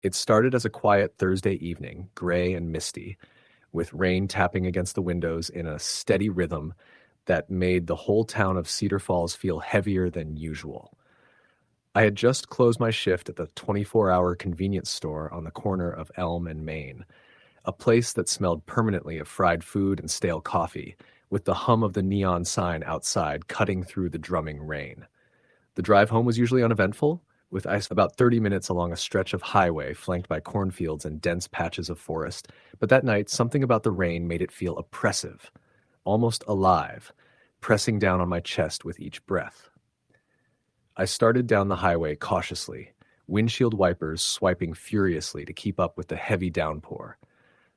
It started as a quiet Thursday evening, gray and misty, with rain tapping against the windows in a steady rhythm that made the whole town of Cedar Falls feel heavier than usual. I had just closed my shift at the 24-hour convenience store on the corner of Elm and Main, a place that smelled permanently of fried food and stale coffee, with the hum of the neon sign outside cutting through the drumming rain. The drive home was usually uneventful, with ice about 30 minutes along a stretch of highway flanked by cornfields and dense patches of forest, but that night something about the rain made it feel oppressive, almost alive, pressing down on my chest with each breath. I started down the highway cautiously, windshield wipers swiping furiously to keep up with the heavy downpour.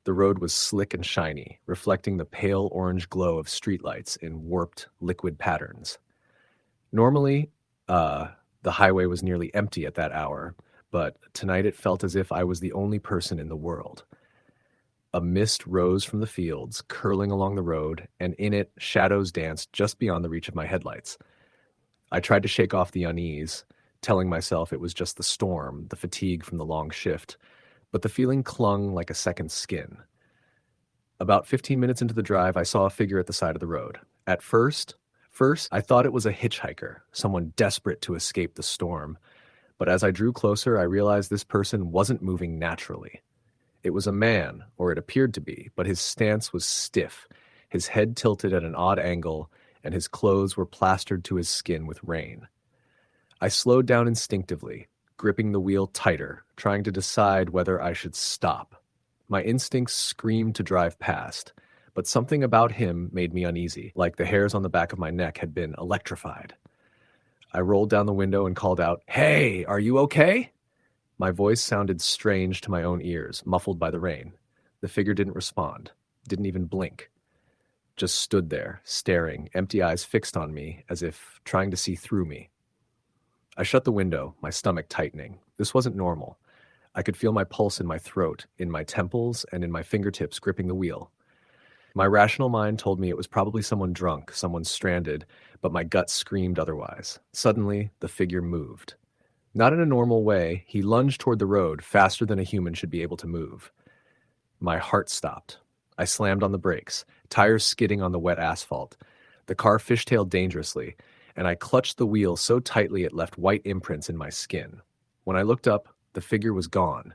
The road was slick and shiny, reflecting the pale orange glow of streetlights in warped, liquid patterns. Normally, the highway was nearly empty at that hour, but tonight it felt as if I was the only person in the world. A mist rose from the fields, curling along the road, and in it, shadows danced just beyond the reach of my headlights. I tried to shake off the unease, telling myself it was just the storm, the fatigue from the long shift, but the feeling clung like a second skin. About 15 minutes into the drive, I saw a figure at the side of the road. At first, I thought it was a hitchhiker, someone desperate to escape the storm. But as I drew closer, I realized this person wasn't moving naturally. It was a man, or it appeared to be, but his stance was stiff, his head tilted at an odd angle, and his clothes were plastered to his skin with rain. I slowed down instinctively, gripping the wheel tighter, trying to decide whether I should stop. My instincts screamed to drive past, but something about him made me uneasy, like the hairs on the back of my neck had been electrified. I rolled down the window and called out, "Hey, are you okay?" My voice sounded strange to my own ears, muffled by the rain. The figure didn't respond, didn't even blink. Just stood there, staring, empty eyes fixed on me, as if trying to see through me. I shut the window, my stomach tightening. This wasn't normal. I could feel my pulse in my throat, in my temples, and in my fingertips gripping the wheel. My rational mind told me it was probably someone drunk, someone stranded, but my gut screamed otherwise. Suddenly, the figure moved. Not in a normal way, he lunged toward the road faster than a human should be able to move. My heart stopped. I slammed on the brakes, tires skidding on the wet asphalt. The car fishtailed dangerously, and I clutched the wheel so tightly it left white imprints in my skin. When I looked up, the figure was gone.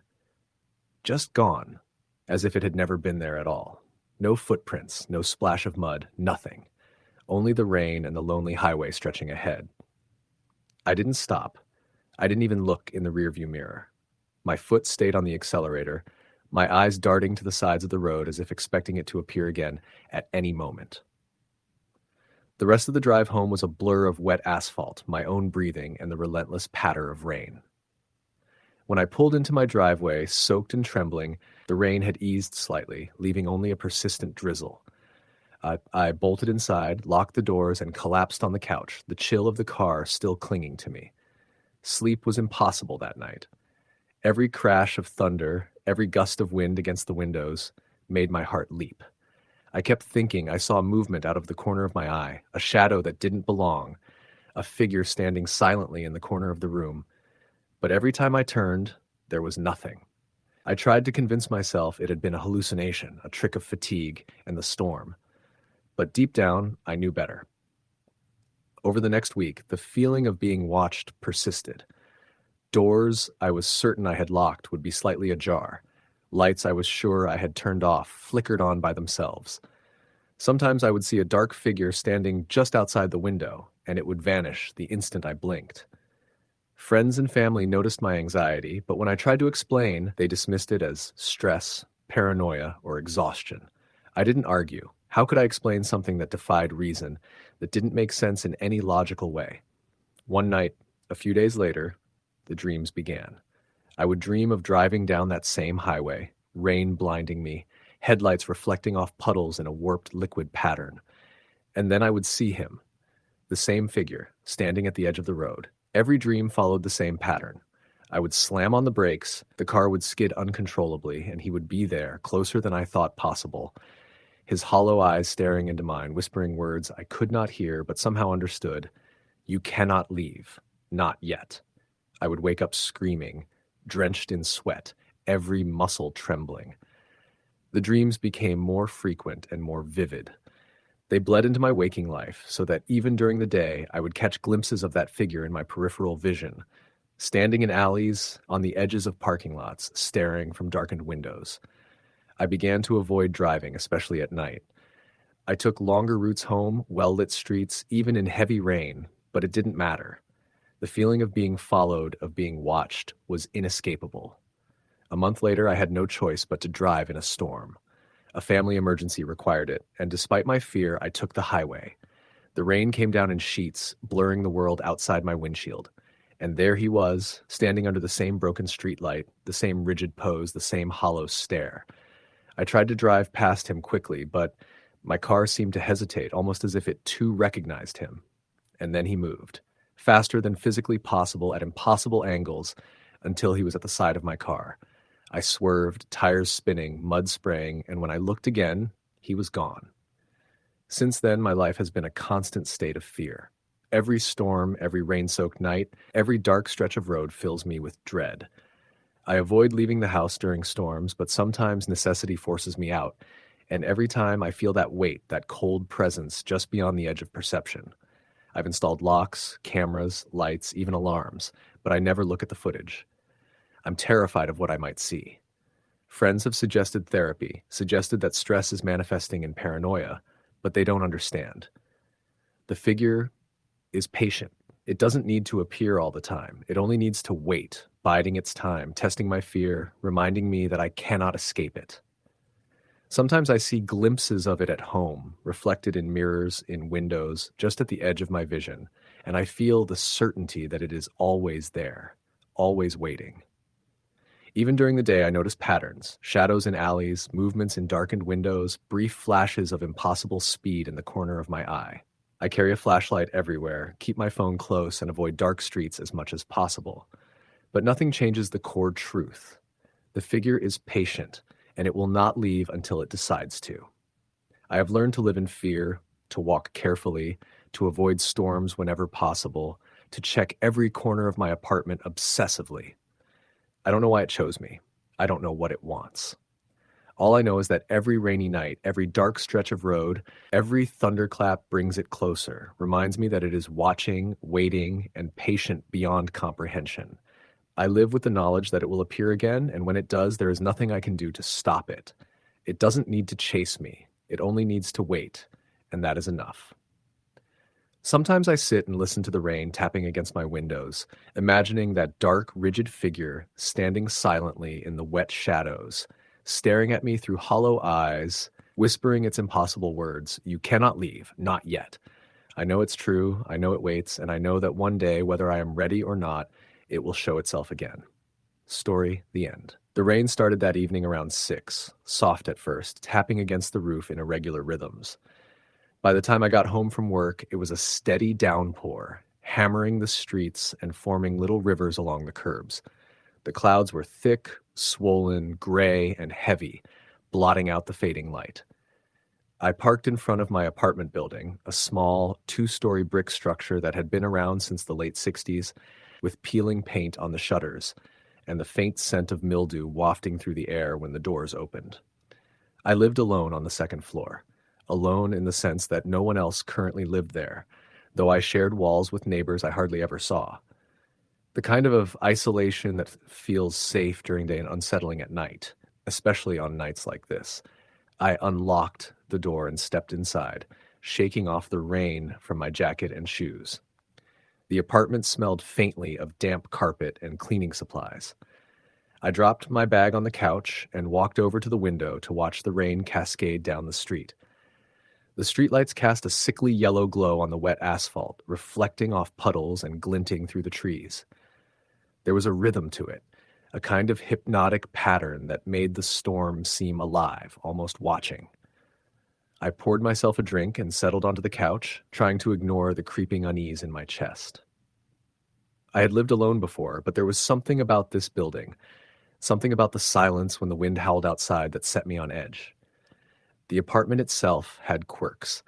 Just gone, as if it had never been there at all. No footprints, no splash of mud, nothing. Only the rain and the lonely highway stretching ahead. I didn't stop. I didn't even look in the rearview mirror. My foot stayed on the accelerator, my eyes darting to the sides of the road as if expecting it to appear again at any moment. The rest of the drive home was a blur of wet asphalt, my own breathing, and the relentless patter of rain. When I pulled into my driveway, soaked and trembling, the rain had eased slightly, leaving only a persistent drizzle. I bolted inside, locked the doors, and collapsed on the couch, the chill of the car still clinging to me. Sleep was impossible that night. Every crash of thunder, every gust of wind against the windows, made my heart leap. I kept thinking I saw movement out of the corner of my eye, a shadow that didn't belong, a figure standing silently in the corner of the room. But every time I turned, there was nothing. I tried to convince myself it had been a hallucination, a trick of fatigue and the storm. But deep down, I knew better. Over the next week, the feeling of being watched persisted. Doors I was certain I had locked would be slightly ajar. Lights I was sure I had turned off flickered on by themselves. Sometimes I would see a dark figure standing just outside the window, and it would vanish the instant I blinked. Friends and family noticed my anxiety, but when I tried to explain, they dismissed it as stress, paranoia, or exhaustion. I didn't argue. How could I explain something that defied reason, that didn't make sense in any logical way? One night, a few days later, the dreams began. I would dream of driving down that same highway, rain blinding me, headlights reflecting off puddles in a warped liquid pattern. And then I would see him, the same figure, standing at the edge of the road. Every dream followed the same pattern. I would slam on the brakes, the car would skid uncontrollably, and he would be there, closer than I thought possible, his hollow eyes staring into mine, whispering words I could not hear but somehow understood. "You cannot leave. Not yet." I would wake up screaming, drenched in sweat, every muscle trembling. The dreams became more frequent and more vivid. They bled into my waking life so that even during the day, I would catch glimpses of that figure in my peripheral vision, standing in alleys, on the edges of parking lots, staring from darkened windows. I began to avoid driving, especially at night. I took longer routes home, well-lit streets, even in heavy rain, but it didn't matter. The feeling of being followed, of being watched, was inescapable. A month later, I had no choice but to drive in a storm. A family emergency required it, and despite my fear, I took the highway. The rain came down in sheets, blurring the world outside my windshield. And there he was, standing under the same broken streetlight, the same rigid pose, the same hollow stare. I tried to drive past him quickly, but my car seemed to hesitate, almost as if it too recognized him. And then he moved, faster than physically possible at impossible angles, until he was at the side of my car. I swerved, tires spinning, mud spraying, and when I looked again, he was gone. Since then, my life has been a constant state of fear. Every storm, every rain-soaked night, every dark stretch of road fills me with dread. I avoid leaving the house during storms, but sometimes necessity forces me out, and every time I feel that weight, that cold presence just beyond the edge of perception. I've installed locks, cameras, lights, even alarms, but I never look at the footage. I'm terrified of what I might see. Friends have suggested therapy, suggested that stress is manifesting in paranoia, but they don't understand. The figure is patient. It doesn't need to appear all the time. It only needs to wait, biding its time, testing my fear, reminding me that I cannot escape it. Sometimes I see glimpses of it at home, reflected in mirrors, in windows, just at the edge of my vision, and I feel the certainty that it is always there, always waiting. Even during the day, I notice patterns, shadows in alleys, movements in darkened windows, brief flashes of impossible speed in the corner of my eye. I carry a flashlight everywhere, keep my phone close, and avoid dark streets as much as possible. But nothing changes the core truth. The figure is patient, and it will not leave until it decides to. I have learned to live in fear, to walk carefully, to avoid storms whenever possible, to check every corner of my apartment obsessively. I don't know why it chose me. I don't know what it wants. All I know is that every rainy night, every dark stretch of road, every thunderclap brings it closer, reminds me that it is watching, waiting, and patient beyond comprehension. I live with the knowledge that it will appear again, and when it does, there is nothing I can do to stop it. It doesn't need to chase me. It only needs to wait, and that is enough. Sometimes I sit and listen to the rain tapping against my windows, imagining that dark, rigid figure standing silently in the wet shadows, staring at me through hollow eyes, whispering its impossible words, "You cannot leave, not yet." I know it's true, I know it waits, and I know that one day, whether I am ready or not, it will show itself again. Story, the end. The rain started that evening around 6, soft at first, tapping against the roof in irregular rhythms. By the time I got home from work, it was a steady downpour, hammering the streets and forming little rivers along the curbs. The clouds were thick, swollen, gray, and heavy, blotting out the fading light. I parked in front of my apartment building, a small, 2-story brick structure that had been around since the late 60s, with peeling paint on the shutters, and the faint scent of mildew wafting through the air when the doors opened. I lived alone on the second floor. Alone in the sense that no one else currently lived there, though I shared walls with neighbors I hardly ever saw. The kind of isolation that feels safe during day and unsettling at night, especially on nights like this. I unlocked the door and stepped inside, shaking off the rain from my jacket and shoes. The apartment smelled faintly of damp carpet and cleaning supplies. I dropped my bag on the couch and walked over to the window to watch the rain cascade down the street. The streetlights cast a sickly yellow glow on the wet asphalt, reflecting off puddles and glinting through the trees. There was a rhythm to it, a kind of hypnotic pattern that made the storm seem alive, almost watching. I poured myself a drink and settled onto the couch, trying to ignore the creeping unease in my chest. I had lived alone before, but there was something about this building, something about the silence when the wind howled outside that set me on edge. The apartment itself had quirks.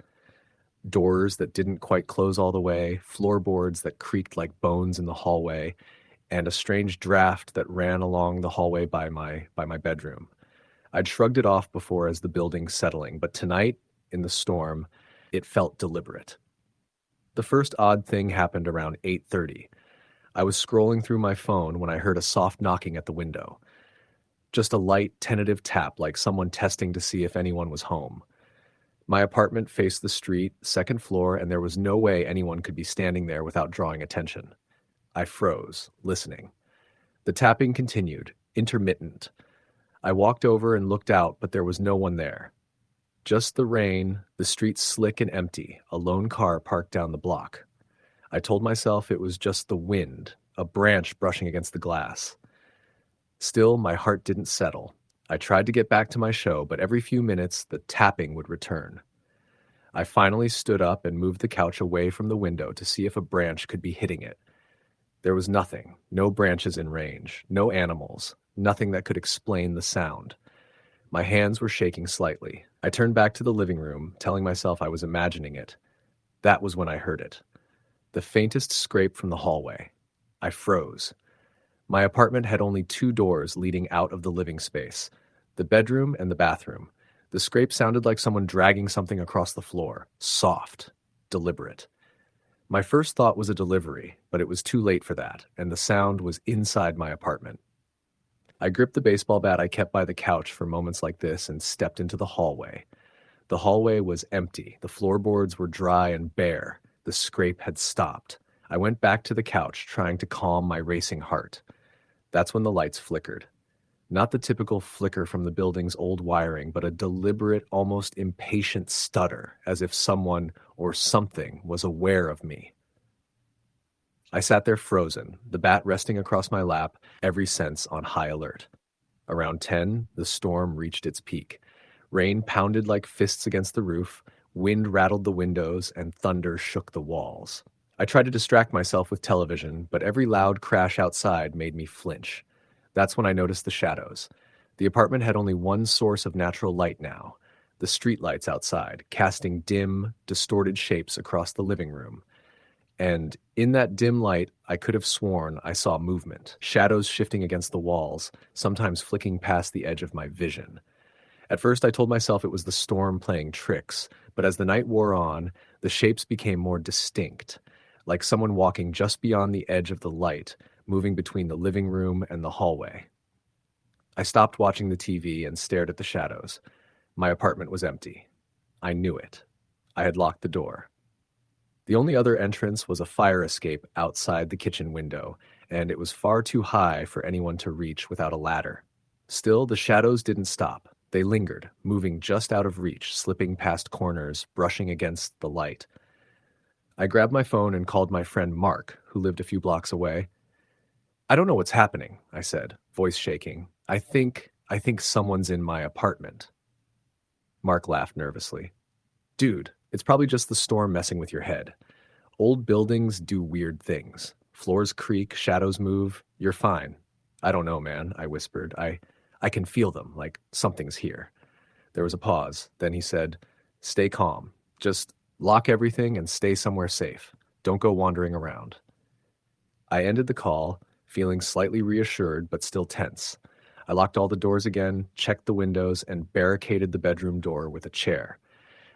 Doors that didn't quite close all the way, floorboards that creaked like bones in the hallway, and a strange draft that ran along the hallway by my bedroom. I'd shrugged it off before as the building settling, but tonight, in the storm, it felt deliberate. The first odd thing happened around 8:30. I was scrolling through my phone when I heard a soft knocking at the window. Just a light, tentative tap like someone testing to see if anyone was home. My apartment faced the street, second floor, and there was no way anyone could be standing there without drawing attention. I froze, listening. The tapping continued, intermittent. I walked over and looked out, but there was no one there. Just the rain, the street slick and empty, a lone car parked down the block. I told myself it was just the wind, a branch brushing against the glass. Still, my heart didn't settle. I tried to get back to my show, but every few minutes, the tapping would return. I finally stood up and moved the couch away from the window to see if a branch could be hitting it. There was nothing, no branches in range, no animals, nothing that could explain the sound. My hands were shaking slightly. I turned back to the living room, telling myself I was imagining it. That was when I heard it. The faintest scrape from the hallway. I froze. My apartment had only 2 doors leading out of the living space, the bedroom and the bathroom. The scrape sounded like someone dragging something across the floor, soft, deliberate. My first thought was a delivery, but it was too late for that, and the sound was inside my apartment. I gripped the baseball bat I kept by the couch for moments like this and stepped into the hallway. The hallway was empty. The floorboards were dry and bare. The scrape had stopped. I went back to the couch, trying to calm my racing heart. That's when the lights flickered. Not the typical flicker from the building's old wiring, but a deliberate, almost impatient stutter, as if someone or something was aware of me. I sat there frozen, the bat resting across my lap, every sense on high alert. Around 10, the storm reached its peak. Rain pounded like fists against the roof, wind rattled the windows, and thunder shook the walls. I tried to distract myself with television, but every loud crash outside made me flinch. That's when I noticed the shadows. The apartment had only one source of natural light now, the streetlights outside, casting dim, distorted shapes across the living room. And in that dim light, I could have sworn I saw movement, shadows shifting against the walls, sometimes flicking past the edge of my vision. At first, I told myself it was the storm playing tricks, but as the night wore on, the shapes became more distinct, like someone walking just beyond the edge of the light, moving between the living room and the hallway. I stopped watching the TV and stared at the shadows. My apartment was empty. I knew it. I had locked the door. The only other entrance was a fire escape outside the kitchen window, and it was far too high for anyone to reach without a ladder. Still, the shadows didn't stop. They lingered, moving just out of reach, slipping past corners, brushing against the light. I grabbed my phone and called my friend Mark, who lived a few blocks away. "I don't know what's happening," I said, voice shaking. I think someone's in my apartment." Mark laughed nervously. "Dude, it's probably just the storm messing with your head. Old buildings do weird things. Floors creak, shadows move. You're fine." "I don't know, man," I whispered. I can feel them, like something's here." There was a pause. Then he said, "Stay calm. Just lock everything and stay somewhere safe. Don't go wandering around." I ended the call, feeling slightly reassured but still tense. I locked all the doors again, checked the windows, and barricaded the bedroom door with a chair.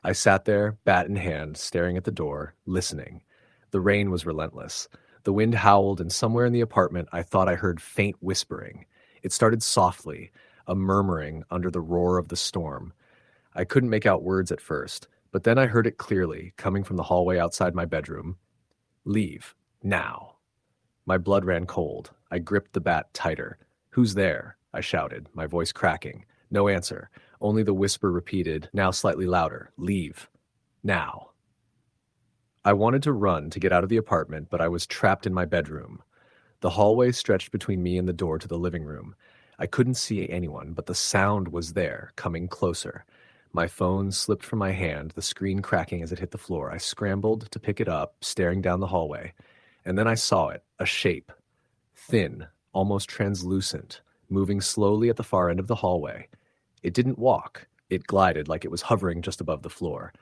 I sat there, bat in hand, staring at the door, listening. The rain was relentless. The wind howled, and somewhere in the apartment I thought I heard faint whispering. It started softly, a murmuring under the roar of the storm. I couldn't make out words at first, but then I heard it clearly, coming from the hallway outside my bedroom. "Leave. Now." My blood ran cold. I gripped the bat tighter. "Who's there?" I shouted, my voice cracking. No answer. Only the whisper repeated, now slightly louder. "Leave. Now." I wanted to run to get out of the apartment, but I was trapped in my bedroom. The hallway stretched between me and the door to the living room. I couldn't see anyone, but the sound was there, coming closer. My phone slipped from my hand, the screen cracking as it hit the floor. I scrambled to pick it up, staring down the hallway. And then I saw it, a shape. Thin, almost translucent, moving slowly at the far end of the hallway. It didn't walk. It glided like it was hovering just above the floor.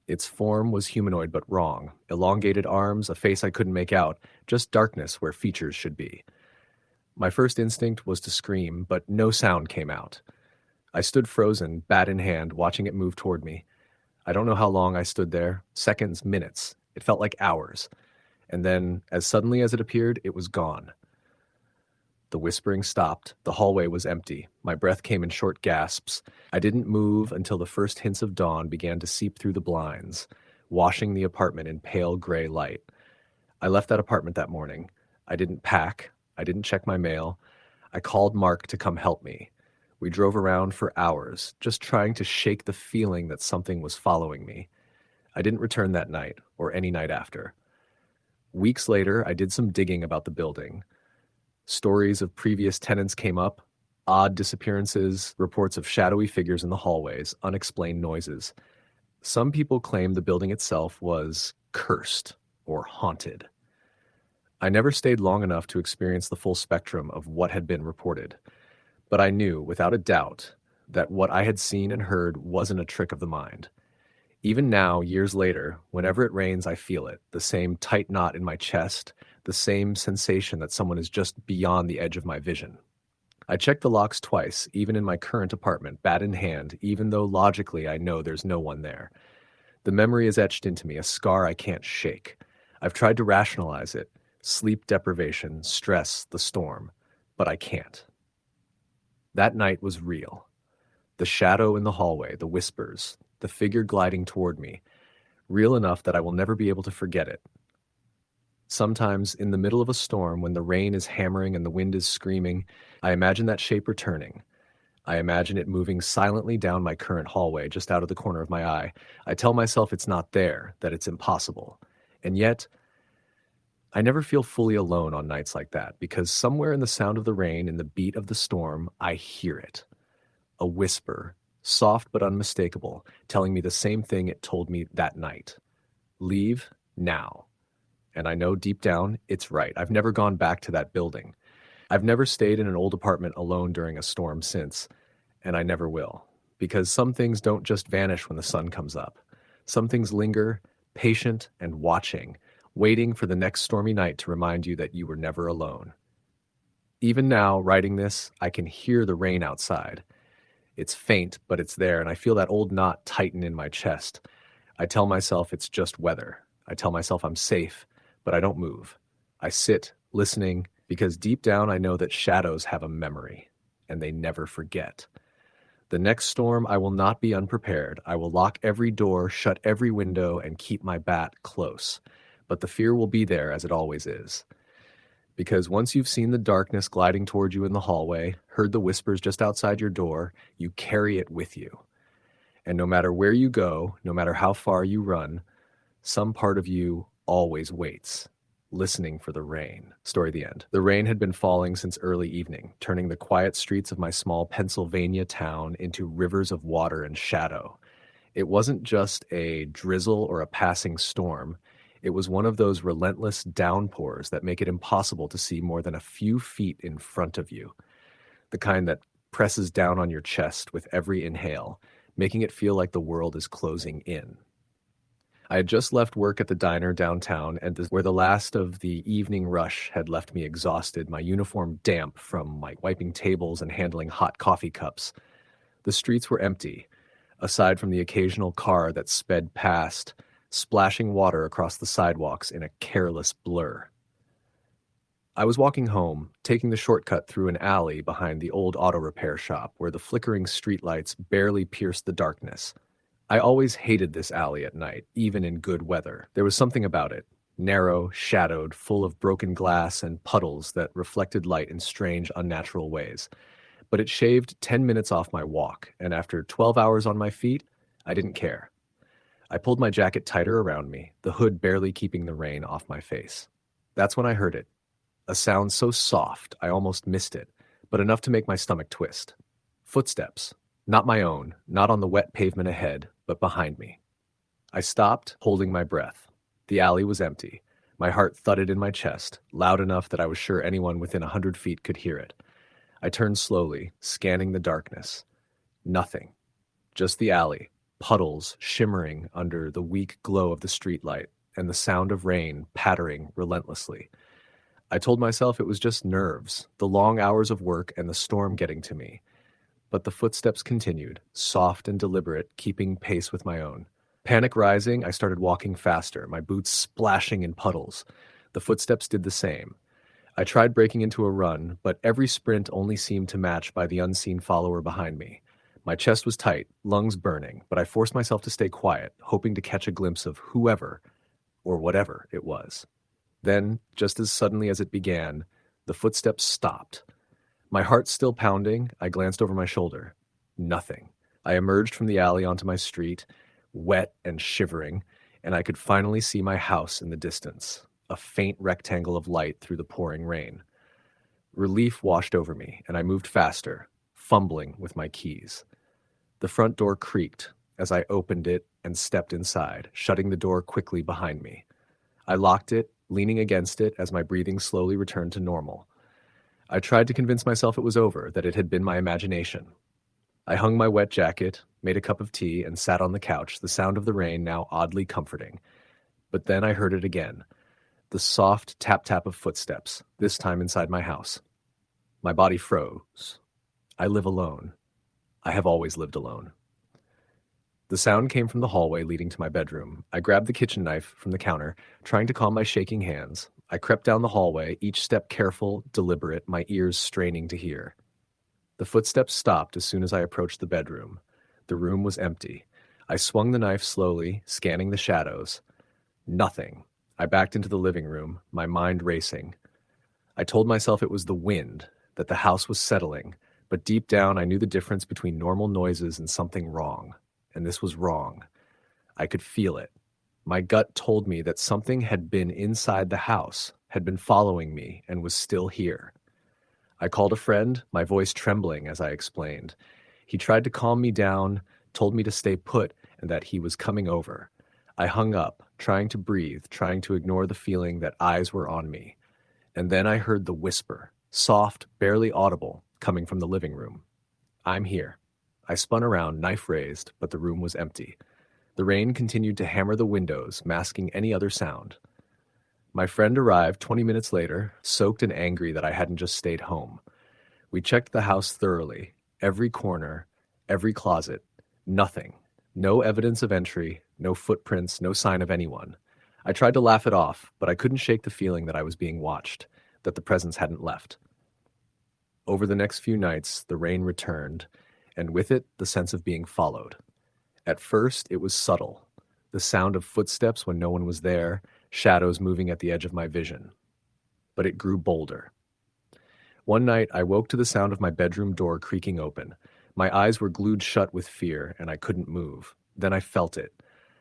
Its form was humanoid but wrong. Elongated arms, a face I couldn't make out, just darkness where features should be. My first instinct was to scream, but no sound came out. I stood frozen, bat in hand, watching it move toward me. I don't know how long I stood there, seconds, minutes. It felt like hours. And then, as suddenly as it appeared, it was gone. The whispering stopped. The hallway was empty. My breath came in short gasps. I didn't move until the first hints of dawn began to seep through the blinds, washing the apartment in pale gray light. I left that apartment that morning. I didn't pack. I didn't check my mail. I called Mark to come help me. We drove around for hours, just trying to shake the feeling that something was following me. I didn't return that night, or any night after. Weeks later, I did some digging about the building. Stories of previous tenants came up, odd disappearances, reports of shadowy figures in the hallways, unexplained noises. Some people claimed the building itself was cursed or haunted. I never stayed long enough to experience the full spectrum of what had been reported, but I knew, without a doubt, that what I had seen and heard wasn't a trick of the mind. Even now, years later, whenever it rains, I feel it, the same tight knot in my chest, the same sensation that someone is just beyond the edge of my vision. I checked the locks twice, even in my current apartment, bat in hand, even though logically I know there's no one there. The memory is etched into me, a scar I can't shake. I've tried to rationalize it, sleep deprivation, stress, the storm, but I can't. That night was real. The shadow in the hallway, the whispers, the figure gliding toward me, real enough that I will never be able to forget it. Sometimes, in the middle of a storm, when the rain is hammering and the wind is screaming, I imagine that shape returning. I imagine it moving silently down my current hallway, just out of the corner of my eye. I tell myself it's not there, that it's impossible. And yet, I never feel fully alone on nights like that, because somewhere in the sound of the rain, in the beat of the storm, I hear it. A whisper, soft but unmistakable, telling me the same thing it told me that night. Leave now. And I know deep down, it's right. I've never gone back to that building. I've never stayed in an old apartment alone during a storm since, and I never will. Because some things don't just vanish when the sun comes up. Some things linger, patient and watching, waiting for the next stormy night to remind you that you were never alone. Even now, writing this, I can hear the rain outside. It's faint, but it's there, and I feel that old knot tighten in my chest. I tell myself it's just weather. I tell myself I'm safe, but I don't move. I sit, listening, because deep down I know that shadows have a memory, and they never forget. The next storm, I will not be unprepared. I will lock every door, shut every window, and keep my bat close. But the fear will be there, as it always is. Because once you've seen the darkness gliding toward you in the hallway, heard the whispers just outside your door, you carry it with you. And no matter where you go, no matter how far you run, some part of you always waits, listening for the rain. Story the end. The rain had been falling since early evening, turning the quiet streets of my small Pennsylvania town into rivers of water and shadow. It wasn't just a drizzle or a passing storm. It was one of those relentless downpours that make it impossible to see more than a few feet in front of you. The kind that presses down on your chest with every inhale, making it feel like the world is closing in. I had just left work at the diner downtown, and where the last of the evening rush had left me exhausted, my uniform damp from my wiping tables and handling hot coffee cups. The streets were empty, aside from the occasional car that sped past, splashing water across the sidewalks in a careless blur. I was walking home, taking the shortcut through an alley behind the old auto repair shop where the flickering streetlights barely pierced the darkness. I always hated this alley at night, even in good weather. There was something about it, narrow, shadowed, full of broken glass and puddles that reflected light in strange, unnatural ways. But it shaved 10 minutes off my walk, and after 12 hours on my feet, I didn't care. I pulled my jacket tighter around me, the hood barely keeping the rain off my face. That's when I heard it. A sound so soft, I almost missed it, but enough to make my stomach twist. Footsteps. Not my own, not on the wet pavement ahead, but behind me. I stopped, holding my breath. The alley was empty. My heart thudded in my chest, loud enough that I was sure anyone within 100 feet could hear it. I turned slowly, scanning the darkness. Nothing. Just the alley, puddles shimmering under the weak glow of the streetlight, and the sound of rain pattering relentlessly. I told myself it was just nerves, the long hours of work and the storm getting to me. But the footsteps continued, soft and deliberate, keeping pace with my own. Panic rising, I started walking faster, my boots splashing in puddles. The footsteps did the same. I tried breaking into a run, but every sprint only seemed to match by the unseen follower behind me. My chest was tight, lungs burning, but I forced myself to stay quiet, hoping to catch a glimpse of whoever or whatever it was. Then, just as suddenly as it began, the footsteps stopped. My heart still pounding, I glanced over my shoulder. Nothing. I emerged from the alley onto my street, wet and shivering, and I could finally see my house in the distance, a faint rectangle of light through the pouring rain. Relief washed over me, and I moved faster, fumbling with my keys. The front door creaked as I opened it and stepped inside, shutting the door quickly behind me. I locked it, leaning against it as my breathing slowly returned to normal. I tried to convince myself it was over, that it had been my imagination. I hung my wet jacket, made a cup of tea, and sat on the couch, the sound of the rain now oddly comforting. But then I heard it again, the soft tap-tap of footsteps, this time inside my house. My body froze. I live alone. I have always lived alone. The sound came from the hallway leading to my bedroom. I grabbed the kitchen knife from the counter, trying to calm my shaking hands. I crept down the hallway, each step careful, deliberate, my ears straining to hear. The footsteps stopped as soon as I approached the bedroom. The room was empty. I swung the knife slowly, scanning the shadows. Nothing. I backed into the living room, my mind racing. I told myself it was the wind, that the house was settling, but deep down I knew the difference between normal noises and something wrong. And this was wrong. I could feel it. My gut told me that something had been inside the house, had been following me, and was still here. I called a friend, my voice trembling as I explained. He tried to calm me down, told me to stay put, and that he was coming over. I hung up, trying to breathe, trying to ignore the feeling that eyes were on me. And then I heard the whisper, soft, barely audible, coming from the living room. "I'm here." I spun around, knife raised, but the room was empty. The rain continued to hammer the windows, masking any other sound. My friend arrived 20 minutes later, soaked and angry that I hadn't just stayed home. We checked the house thoroughly, every corner, every closet, nothing. No evidence of entry, no footprints, no sign of anyone. I tried to laugh it off, but I couldn't shake the feeling that I was being watched, that the presence hadn't left. Over the next few nights, the rain returned, and with it, the sense of being followed. At first, it was subtle, the sound of footsteps when no one was there, shadows moving at the edge of my vision. But it grew bolder. One night, I woke to the sound of my bedroom door creaking open. My eyes were glued shut with fear, and I couldn't move. Then I felt it,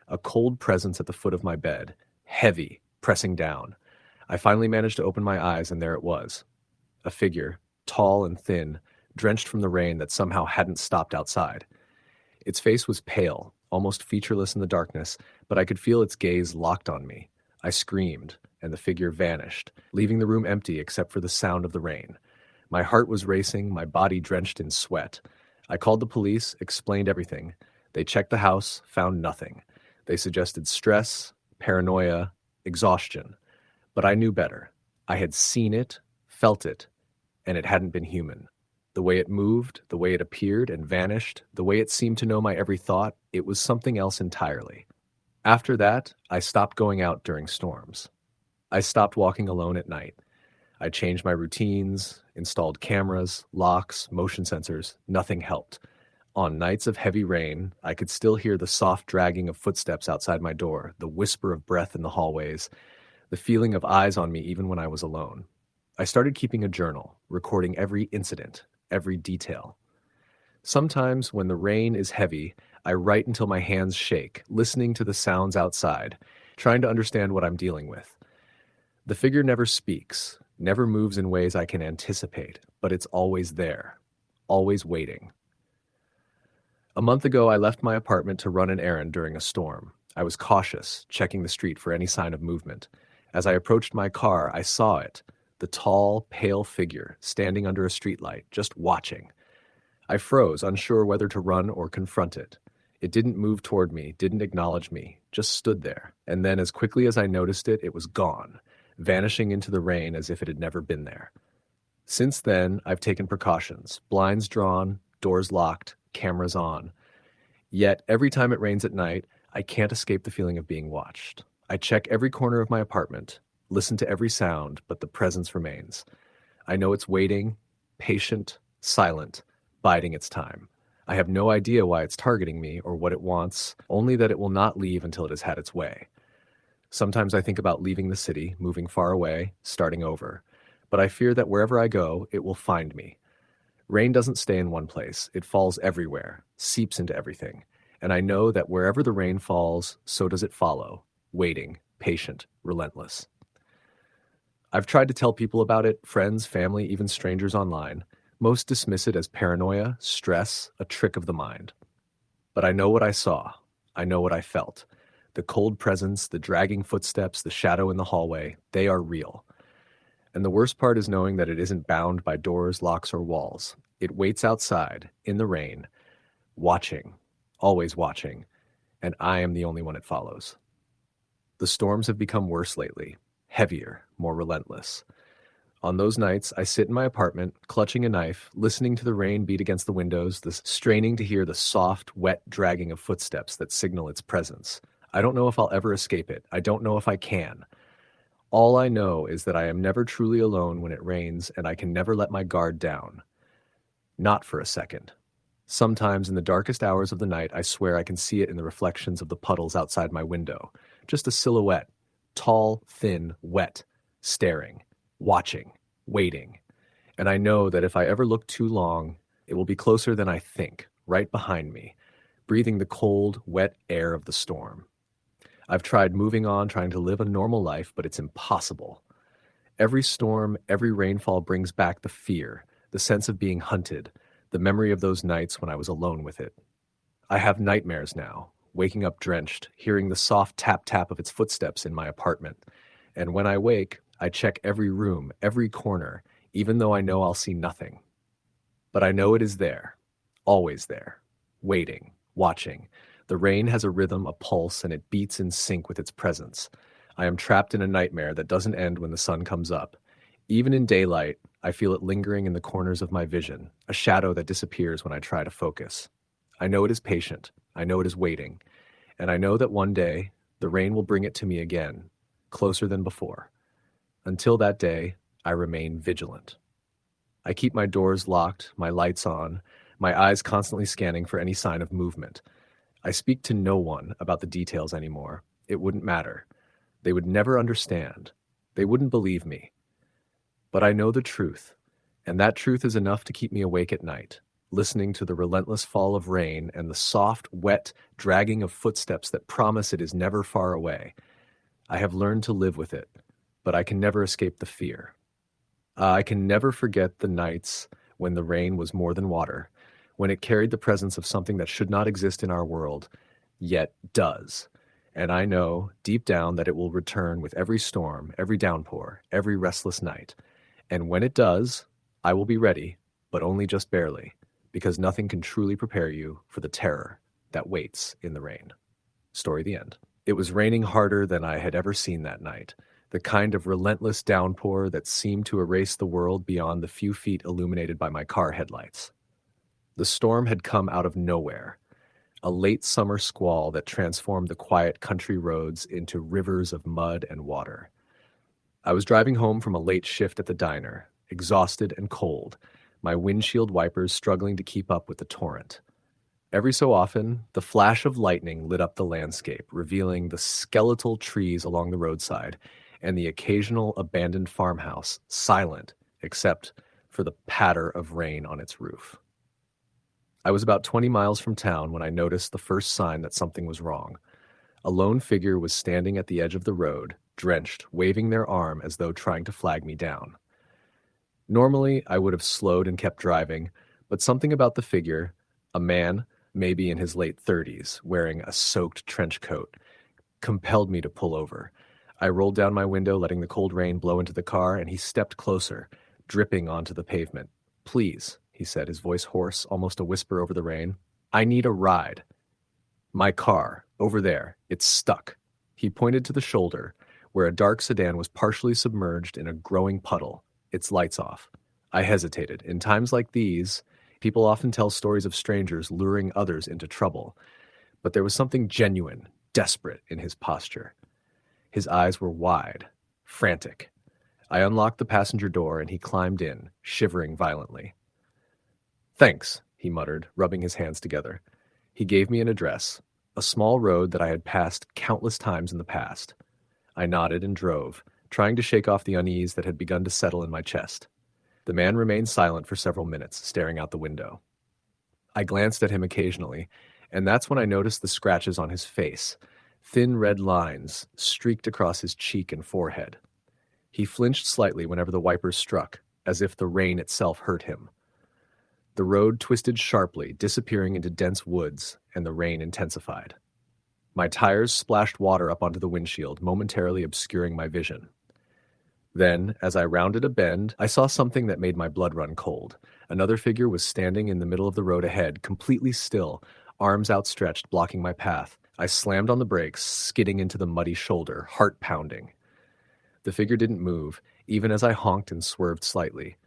a cold presence at the foot of my bed, heavy, pressing down. I finally managed to open my eyes, and there it was. A figure, tall and thin, drenched from the rain that somehow hadn't stopped outside. Its face was pale, almost featureless in the darkness, but I could feel its gaze locked on me. I screamed, and the figure vanished, leaving the room empty except for the sound of the rain. My heart was racing, my body drenched in sweat. I called the police, explained everything. They checked the house, found nothing. They suggested stress, paranoia, exhaustion. But I knew better. I had seen it, felt it, and it hadn't been human. The way it moved, the way it appeared and vanished, the way it seemed to know my every thought, it was something else entirely. After that, I stopped going out during storms. I stopped walking alone at night. I changed my routines, installed cameras, locks, motion sensors. Nothing helped. On nights of heavy rain, I could still hear the soft dragging of footsteps outside my door, the whisper of breath in the hallways, the feeling of eyes on me even when I was alone. I started keeping a journal, recording every incident, every detail. Sometimes, when the rain is heavy, I write until my hands shake, listening to the sounds outside, trying to understand what I'm dealing with. The figure never speaks, never moves in ways I can anticipate, but it's always there, always waiting. A month ago, I left my apartment to run an errand during a storm. I was cautious, checking the street for any sign of movement. As I approached my car, I saw it, the tall, pale figure standing under a streetlight, just watching. I froze, unsure whether to run or confront it. It didn't move toward me, didn't acknowledge me, just stood there. And then, as quickly as I noticed it, it was gone. vanishing into the rain as if it had never been there. Since then, I've taken precautions, blinds drawn, doors locked, cameras on. Yet, every time it rains at night, I can't escape the feeling of being watched. I check every corner of my apartment, listen to every sound, but the presence remains. I know it's waiting, patient, silent, biding its time. I have no idea why it's targeting me or what it wants, only that it will not leave until it has had its way. Sometimes I think about leaving the city, moving far away, starting over. But I fear that wherever I go, it will find me. Rain doesn't stay in one place. It falls everywhere, seeps into everything. And I know that wherever the rain falls, so does it follow, waiting, patient, relentless. I've tried to tell people about it, friends, family, even strangers online. Most dismiss it as paranoia, stress, a trick of the mind. But I know what I saw. I know what I felt. The cold presence, the dragging footsteps, the shadow in the hallway, they are real. And the worst part is knowing that it isn't bound by doors, locks, or walls. It waits outside, in the rain, watching, always watching, and I am the only one it follows. The storms have become worse lately, heavier, more relentless. On those nights, I sit in my apartment, clutching a knife, listening to the rain beat against the windows, straining to hear the soft, wet dragging of footsteps that signal its presence. I don't know if I'll ever escape it. I don't know if I can. All I know is that I am never truly alone when it rains, and I can never let my guard down. Not for a second. Sometimes in the darkest hours of the night, I swear I can see it in the reflections of the puddles outside my window. Just a silhouette. Tall, thin, wet, staring, watching, waiting. And I know that if I ever look too long, it will be closer than I think, right behind me, breathing the cold, wet air of the storm. I've tried moving on, trying to live a normal life, but it's impossible. Every storm, every rainfall brings back the fear, the sense of being hunted, the memory of those nights when I was alone with it. I have nightmares now, waking up drenched, hearing the soft tap-tap of its footsteps in my apartment. And when I wake, I check every room, every corner, even though I know I'll see nothing. But I know it is there, always there, waiting, watching. The rain has a rhythm, a pulse, and it beats in sync with its presence. I am trapped in a nightmare that doesn't end when the sun comes up. Even in daylight, I feel it lingering in the corners of my vision, a shadow that disappears when I try to focus. I know it is patient, I know it is waiting, and I know that one day, the rain will bring it to me again, closer than before. Until that day, I remain vigilant. I keep my doors locked, my lights on, my eyes constantly scanning for any sign of movement. I speak to no one about the details anymore. It wouldn't matter. They would never understand. They wouldn't believe me. But I know the truth, and that truth is enough to keep me awake at night, listening to the relentless fall of rain and the soft, wet dragging of footsteps that promise it is never far away. I have learned to live with it, but I can never escape the fear. I can never forget the nights when the rain was more than water, when it carried the presence of something that should not exist in our world, yet does. And I know, deep down, that it will return with every storm, every downpour, every restless night. And when it does, I will be ready, but only just barely, because nothing can truly prepare you for the terror that waits in the rain. Story the end. It was raining harder than I had ever seen that night, the kind of relentless downpour that seemed to erase the world beyond the few feet illuminated by my car headlights. The storm had come out of nowhere, a late summer squall that transformed the quiet country roads into rivers of mud and water. I was driving home from a late shift at the diner, exhausted and cold, my windshield wipers struggling to keep up with the torrent. Every so often, the flash of lightning lit up the landscape, revealing the skeletal trees along the roadside and the occasional abandoned farmhouse, silent except for the patter of rain on its roof. I was about 20 miles from town when I noticed the first sign that something was wrong. A lone figure was standing at the edge of the road, drenched, waving their arm as though trying to flag me down. Normally, I would have slowed and kept driving, but something about the figure, a man, maybe in his late 30s, wearing a soaked trench coat, compelled me to pull over. I rolled down my window, letting the cold rain blow into the car, and he stepped closer, dripping onto the pavement. "Please," he said, his voice hoarse, almost a whisper over the rain. "I need a ride. My car, over there, it's stuck." He pointed to the shoulder, where a dark sedan was partially submerged in a growing puddle, its lights off. I hesitated. In times like these, people often tell stories of strangers luring others into trouble, but there was something genuine, desperate in his posture. His eyes were wide, frantic. I unlocked the passenger door and he climbed in, shivering violently. "Thanks," he muttered, rubbing his hands together. He gave me an address, a small road that I had passed countless times in the past. I nodded and drove, trying to shake off the unease that had begun to settle in my chest. The man remained silent for several minutes, staring out the window. I glanced at him occasionally, and that's when I noticed the scratches on his face. Thin red lines streaked across his cheek and forehead. He flinched slightly whenever the wipers struck, as if the rain itself hurt him. The road twisted sharply, disappearing into dense woods, and the rain intensified. My tires splashed water up onto the windshield, momentarily obscuring my vision. Then, as I rounded a bend, I saw something that made my blood run cold. Another figure was standing in the middle of the road ahead, completely still, arms outstretched, blocking my path. I slammed on the brakes, skidding into the muddy shoulder, heart pounding. The figure didn't move, even as I honked and swerved slightly.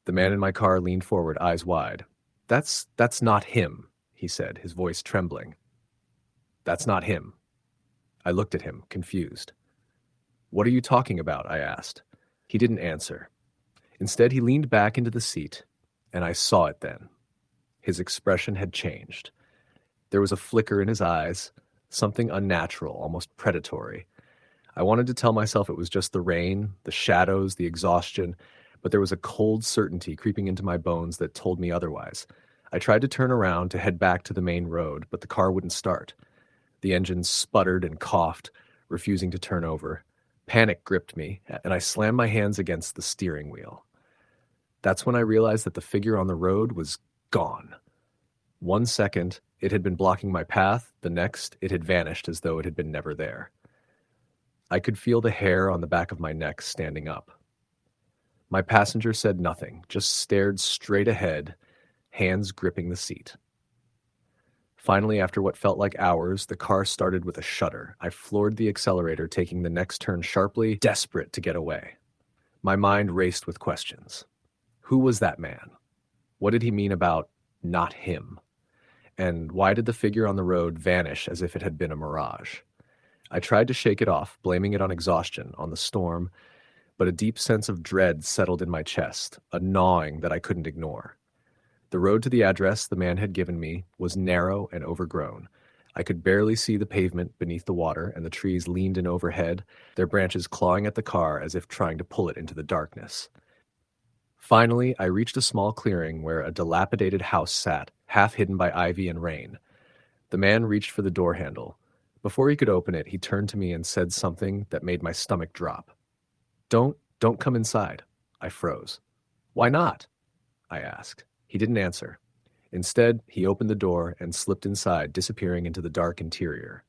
The man in my car leaned forward, eyes wide. That's not him," he said, his voice trembling. "That's not him." I looked at him, confused. "What are you talking about?" I asked. He didn't answer. Instead, he leaned back into the seat, and I saw it then. His expression had changed. There was a flicker in his eyes, something unnatural, almost predatory. I wanted to tell myself it was just the rain, the shadows, the exhaustion, but there was a cold certainty creeping into my bones that told me otherwise. I tried to turn around to head back to the main road, but the car wouldn't start. The engine sputtered and coughed, refusing to turn over. Panic gripped me, and I slammed my hands against the steering wheel. That's when I realized that the figure on the road was gone. 1 second, it had been blocking my path. The next, it had vanished as though it had been never there. I could feel the hair on the back of my neck standing up. My passenger said nothing, just stared straight ahead, hands gripping the seat. Finally, after what felt like hours, the car started with a shudder. I floored the accelerator, taking the next turn sharply, desperate to get away. My mind raced with questions. Who was that man? What did he mean about not him? And why did the figure on the road vanish as if it had been a mirage? I tried to shake it off, blaming it on exhaustion, on the storm, but a deep sense of dread settled in my chest, a gnawing that I couldn't ignore. The road to the address the man had given me was narrow and overgrown. I could barely see the pavement beneath the water, and the trees leaned in overhead, their branches clawing at the car as if trying to pull it into the darkness. Finally, I reached a small clearing where a dilapidated house sat, half hidden by ivy and rain. The man reached for the door handle. Before he could open it, he turned to me and said something that made my stomach drop. Don't come inside." I froze. "Why not?" I asked. He didn't answer. Instead, he opened the door and slipped inside, disappearing into the dark interior.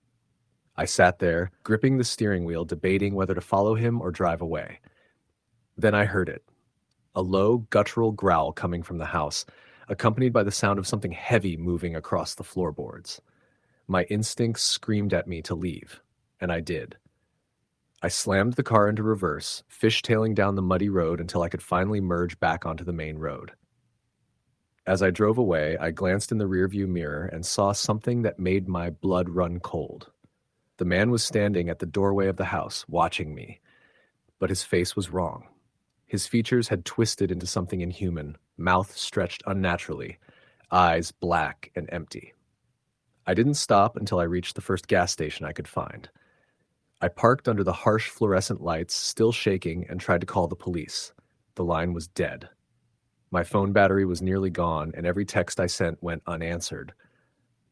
I sat there, gripping the steering wheel, debating whether to follow him or drive away. Then I heard it. A low, guttural growl coming from the house, accompanied by the sound of something heavy moving across the floorboards. My instincts screamed at me to leave, and I did. I slammed the car into reverse, fishtailing down the muddy road until I could finally merge back onto the main road. As I drove away, I glanced in the rearview mirror and saw something that made my blood run cold. The man was standing at the doorway of the house, watching me, but his face was wrong. His features had twisted into something inhuman, mouth stretched unnaturally, eyes black and empty. I didn't stop until I reached the first gas station I could find. I parked under the harsh fluorescent lights, still shaking, and tried to call the police. The line was dead. My phone battery was nearly gone, and every text I sent went unanswered.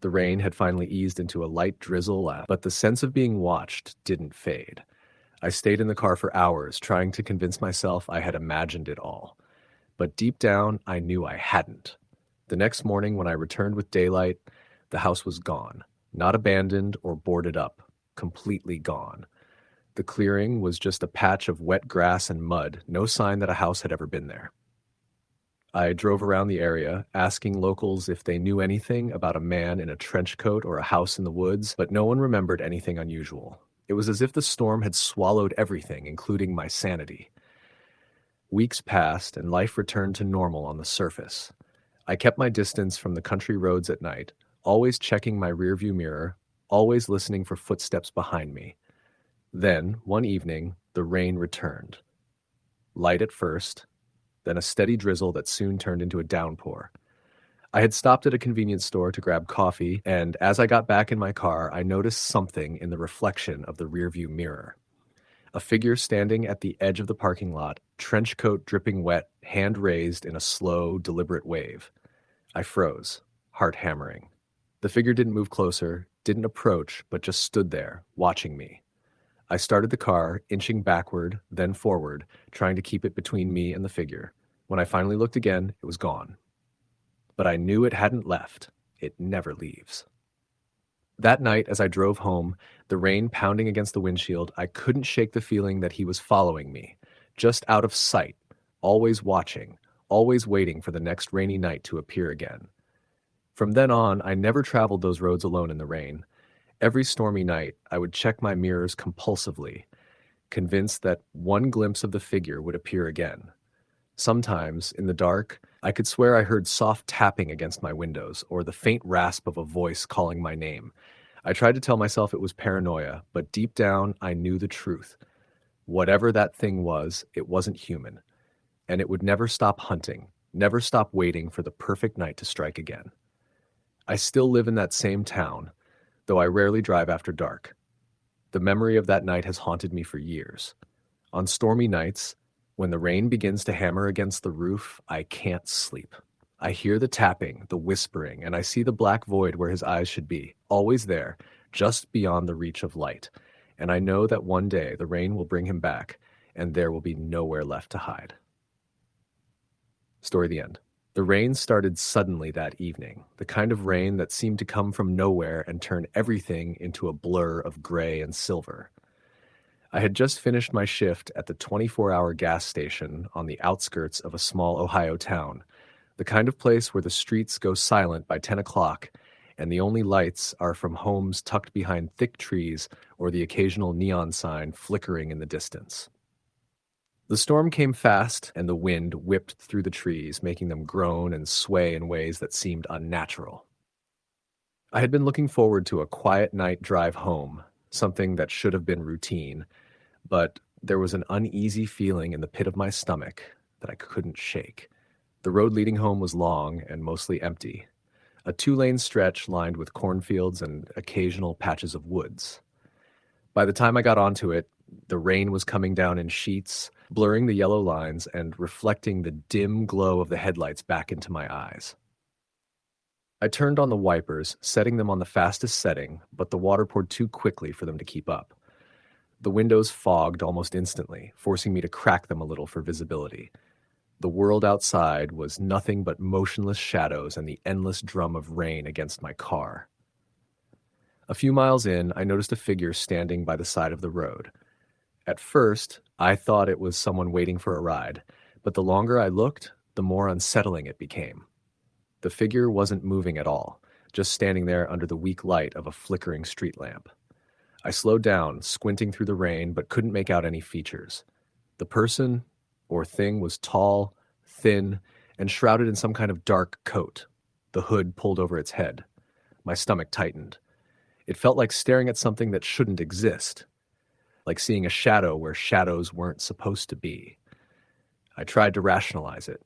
The rain had finally eased into a light drizzle, but the sense of being watched didn't fade. I stayed in the car for hours, trying to convince myself I had imagined it all. But deep down, I knew I hadn't. The next morning, when I returned with daylight, the house was gone. Not abandoned or boarded up. Completely gone. The clearing was just a patch of wet grass and mud, no sign that a house had ever been there. I drove around the area, asking locals if they knew anything about a man in a trench coat or a house in the woods, but no one remembered anything unusual. It was as if the storm had swallowed everything, including my sanity. Weeks passed, and life returned to normal on the surface. I kept my distance from the country roads at night, always checking my rearview mirror, always listening for footsteps behind me. Then, one evening, the rain returned. Light at first, then a steady drizzle that soon turned into a downpour. I had stopped at a convenience store to grab coffee, and as I got back in my car, I noticed something in the reflection of the rearview mirror. A figure standing at the edge of the parking lot, trench coat dripping wet, hand raised in a slow, deliberate wave. I froze, heart hammering. The figure didn't move closer, didn't approach, but just stood there, watching me. I started the car, inching backward, then forward, trying to keep it between me and the figure. When I finally looked again, it was gone. But I knew it hadn't left. It never leaves. That night, as I drove home, the rain pounding against the windshield, I couldn't shake the feeling that he was following me, just out of sight, always watching, always waiting for the next rainy night to appear again. From then on, I never traveled those roads alone in the rain. Every stormy night, I would check my mirrors compulsively, convinced that one glimpse of the figure would appear again. Sometimes, in the dark, I could swear I heard soft tapping against my windows or the faint rasp of a voice calling my name. I tried to tell myself it was paranoia, but deep down, I knew the truth. Whatever that thing was, it wasn't human, and it would never stop hunting, never stop waiting for the perfect night to strike again. I still live in that same town, though I rarely drive after dark. The memory of that night has haunted me for years. On stormy nights, when the rain begins to hammer against the roof, I can't sleep. I hear the tapping, the whispering, and I see the black void where his eyes should be, always there, just beyond the reach of light. And I know that one day the rain will bring him back, and there will be nowhere left to hide. Story the end. The rain started suddenly that evening, the kind of rain that seemed to come from nowhere and turn everything into a blur of gray and silver. I had just finished my shift at the 24-hour gas station on the outskirts of a small Ohio town, the kind of place where the streets go silent by 10 o'clock and the only lights are from homes tucked behind thick trees or the occasional neon sign flickering in the distance. The storm came fast, and the wind whipped through the trees, making them groan and sway in ways that seemed unnatural. I had been looking forward to a quiet night drive home, something that should have been routine, but there was an uneasy feeling in the pit of my stomach that I couldn't shake. The road leading home was long and mostly empty, a 2-lane stretch lined with cornfields and occasional patches of woods. By the time I got onto it, the rain was coming down in sheets, blurring the yellow lines and reflecting the dim glow of the headlights back into my eyes. I turned on the wipers, setting them on the fastest setting, but the water poured too quickly for them to keep up. The windows fogged almost instantly, forcing me to crack them a little for visibility. The world outside was nothing but motionless shadows and the endless drum of rain against my car. A few miles in, I noticed a figure standing by the side of the road. At first, I thought it was someone waiting for a ride, but the longer I looked, the more unsettling it became. The figure wasn't moving at all, just standing there under the weak light of a flickering street lamp. I slowed down, squinting through the rain, but couldn't make out any features. The person or thing was tall, thin, and shrouded in some kind of dark coat, the hood pulled over its head. My stomach tightened. It felt like staring at something that shouldn't exist, like seeing a shadow where shadows weren't supposed to be. I tried to rationalize it.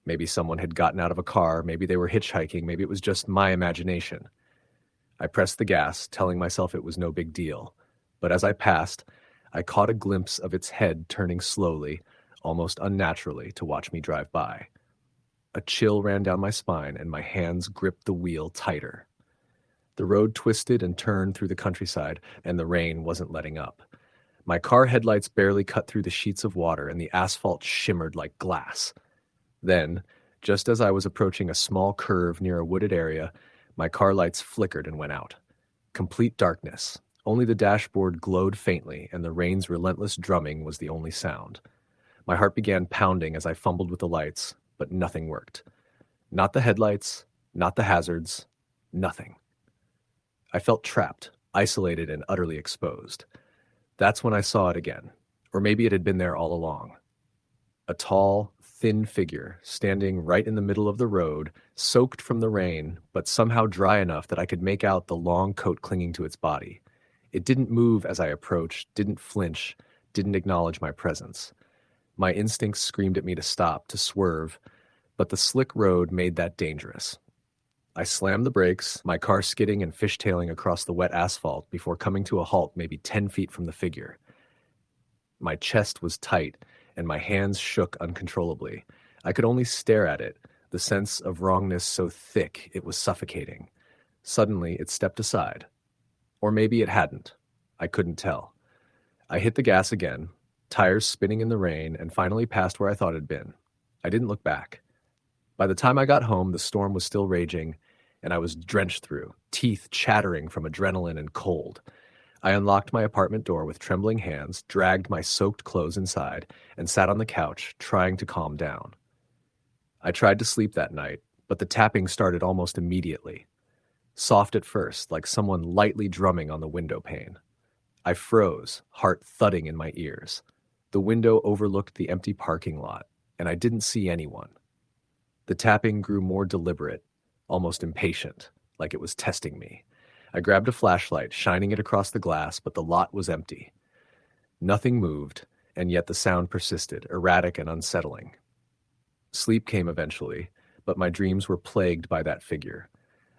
Maybe someone had gotten out of a car, maybe they were hitchhiking, maybe it was just my imagination. I pressed the gas, telling myself it was no big deal. But as I passed, I caught a glimpse of its head turning slowly, almost unnaturally, to watch me drive by. A chill ran down my spine, and my hands gripped the wheel tighter. The road twisted and turned through the countryside, and the rain wasn't letting up. My car headlights barely cut through the sheets of water, and the asphalt shimmered like glass. Then, just as I was approaching a small curve near a wooded area, my car lights flickered and went out. Complete darkness. Only the dashboard glowed faintly, and the rain's relentless drumming was the only sound. My heart began pounding as I fumbled with the lights, but nothing worked. Not the headlights, not the hazards, nothing. I felt trapped, isolated and utterly exposed. That's when I saw it again. Or maybe it had been there all along. A tall, thin figure standing right in the middle of the road, soaked from the rain, but somehow dry enough that I could make out the long coat clinging to its body. It didn't move as I approached, didn't flinch, didn't acknowledge my presence. My instincts screamed at me to stop, to swerve, but the slick road made that dangerous. I slammed the brakes, my car skidding and fishtailing across the wet asphalt before coming to a halt maybe 10 feet from the figure. My chest was tight, and my hands shook uncontrollably. I could only stare at it, the sense of wrongness so thick it was suffocating. Suddenly, it stepped aside. Or maybe it hadn't. I couldn't tell. I hit the gas again, tires spinning in the rain, and finally passed where I thought it'd been. I didn't look back. By the time I got home, the storm was still raging, and I was drenched through, teeth chattering from adrenaline and cold. I unlocked my apartment door with trembling hands, dragged my soaked clothes inside, and sat on the couch, trying to calm down. I tried to sleep that night, but the tapping started almost immediately. Soft at first, like someone lightly drumming on the window pane. I froze, heart thudding in my ears. The window overlooked the empty parking lot, and I didn't see anyone. The tapping grew more deliberate, almost impatient, like it was testing me. I grabbed a flashlight, shining it across the glass, but the lot was empty. Nothing moved, and yet the sound persisted, erratic and unsettling. Sleep came eventually, but my dreams were plagued by that figure.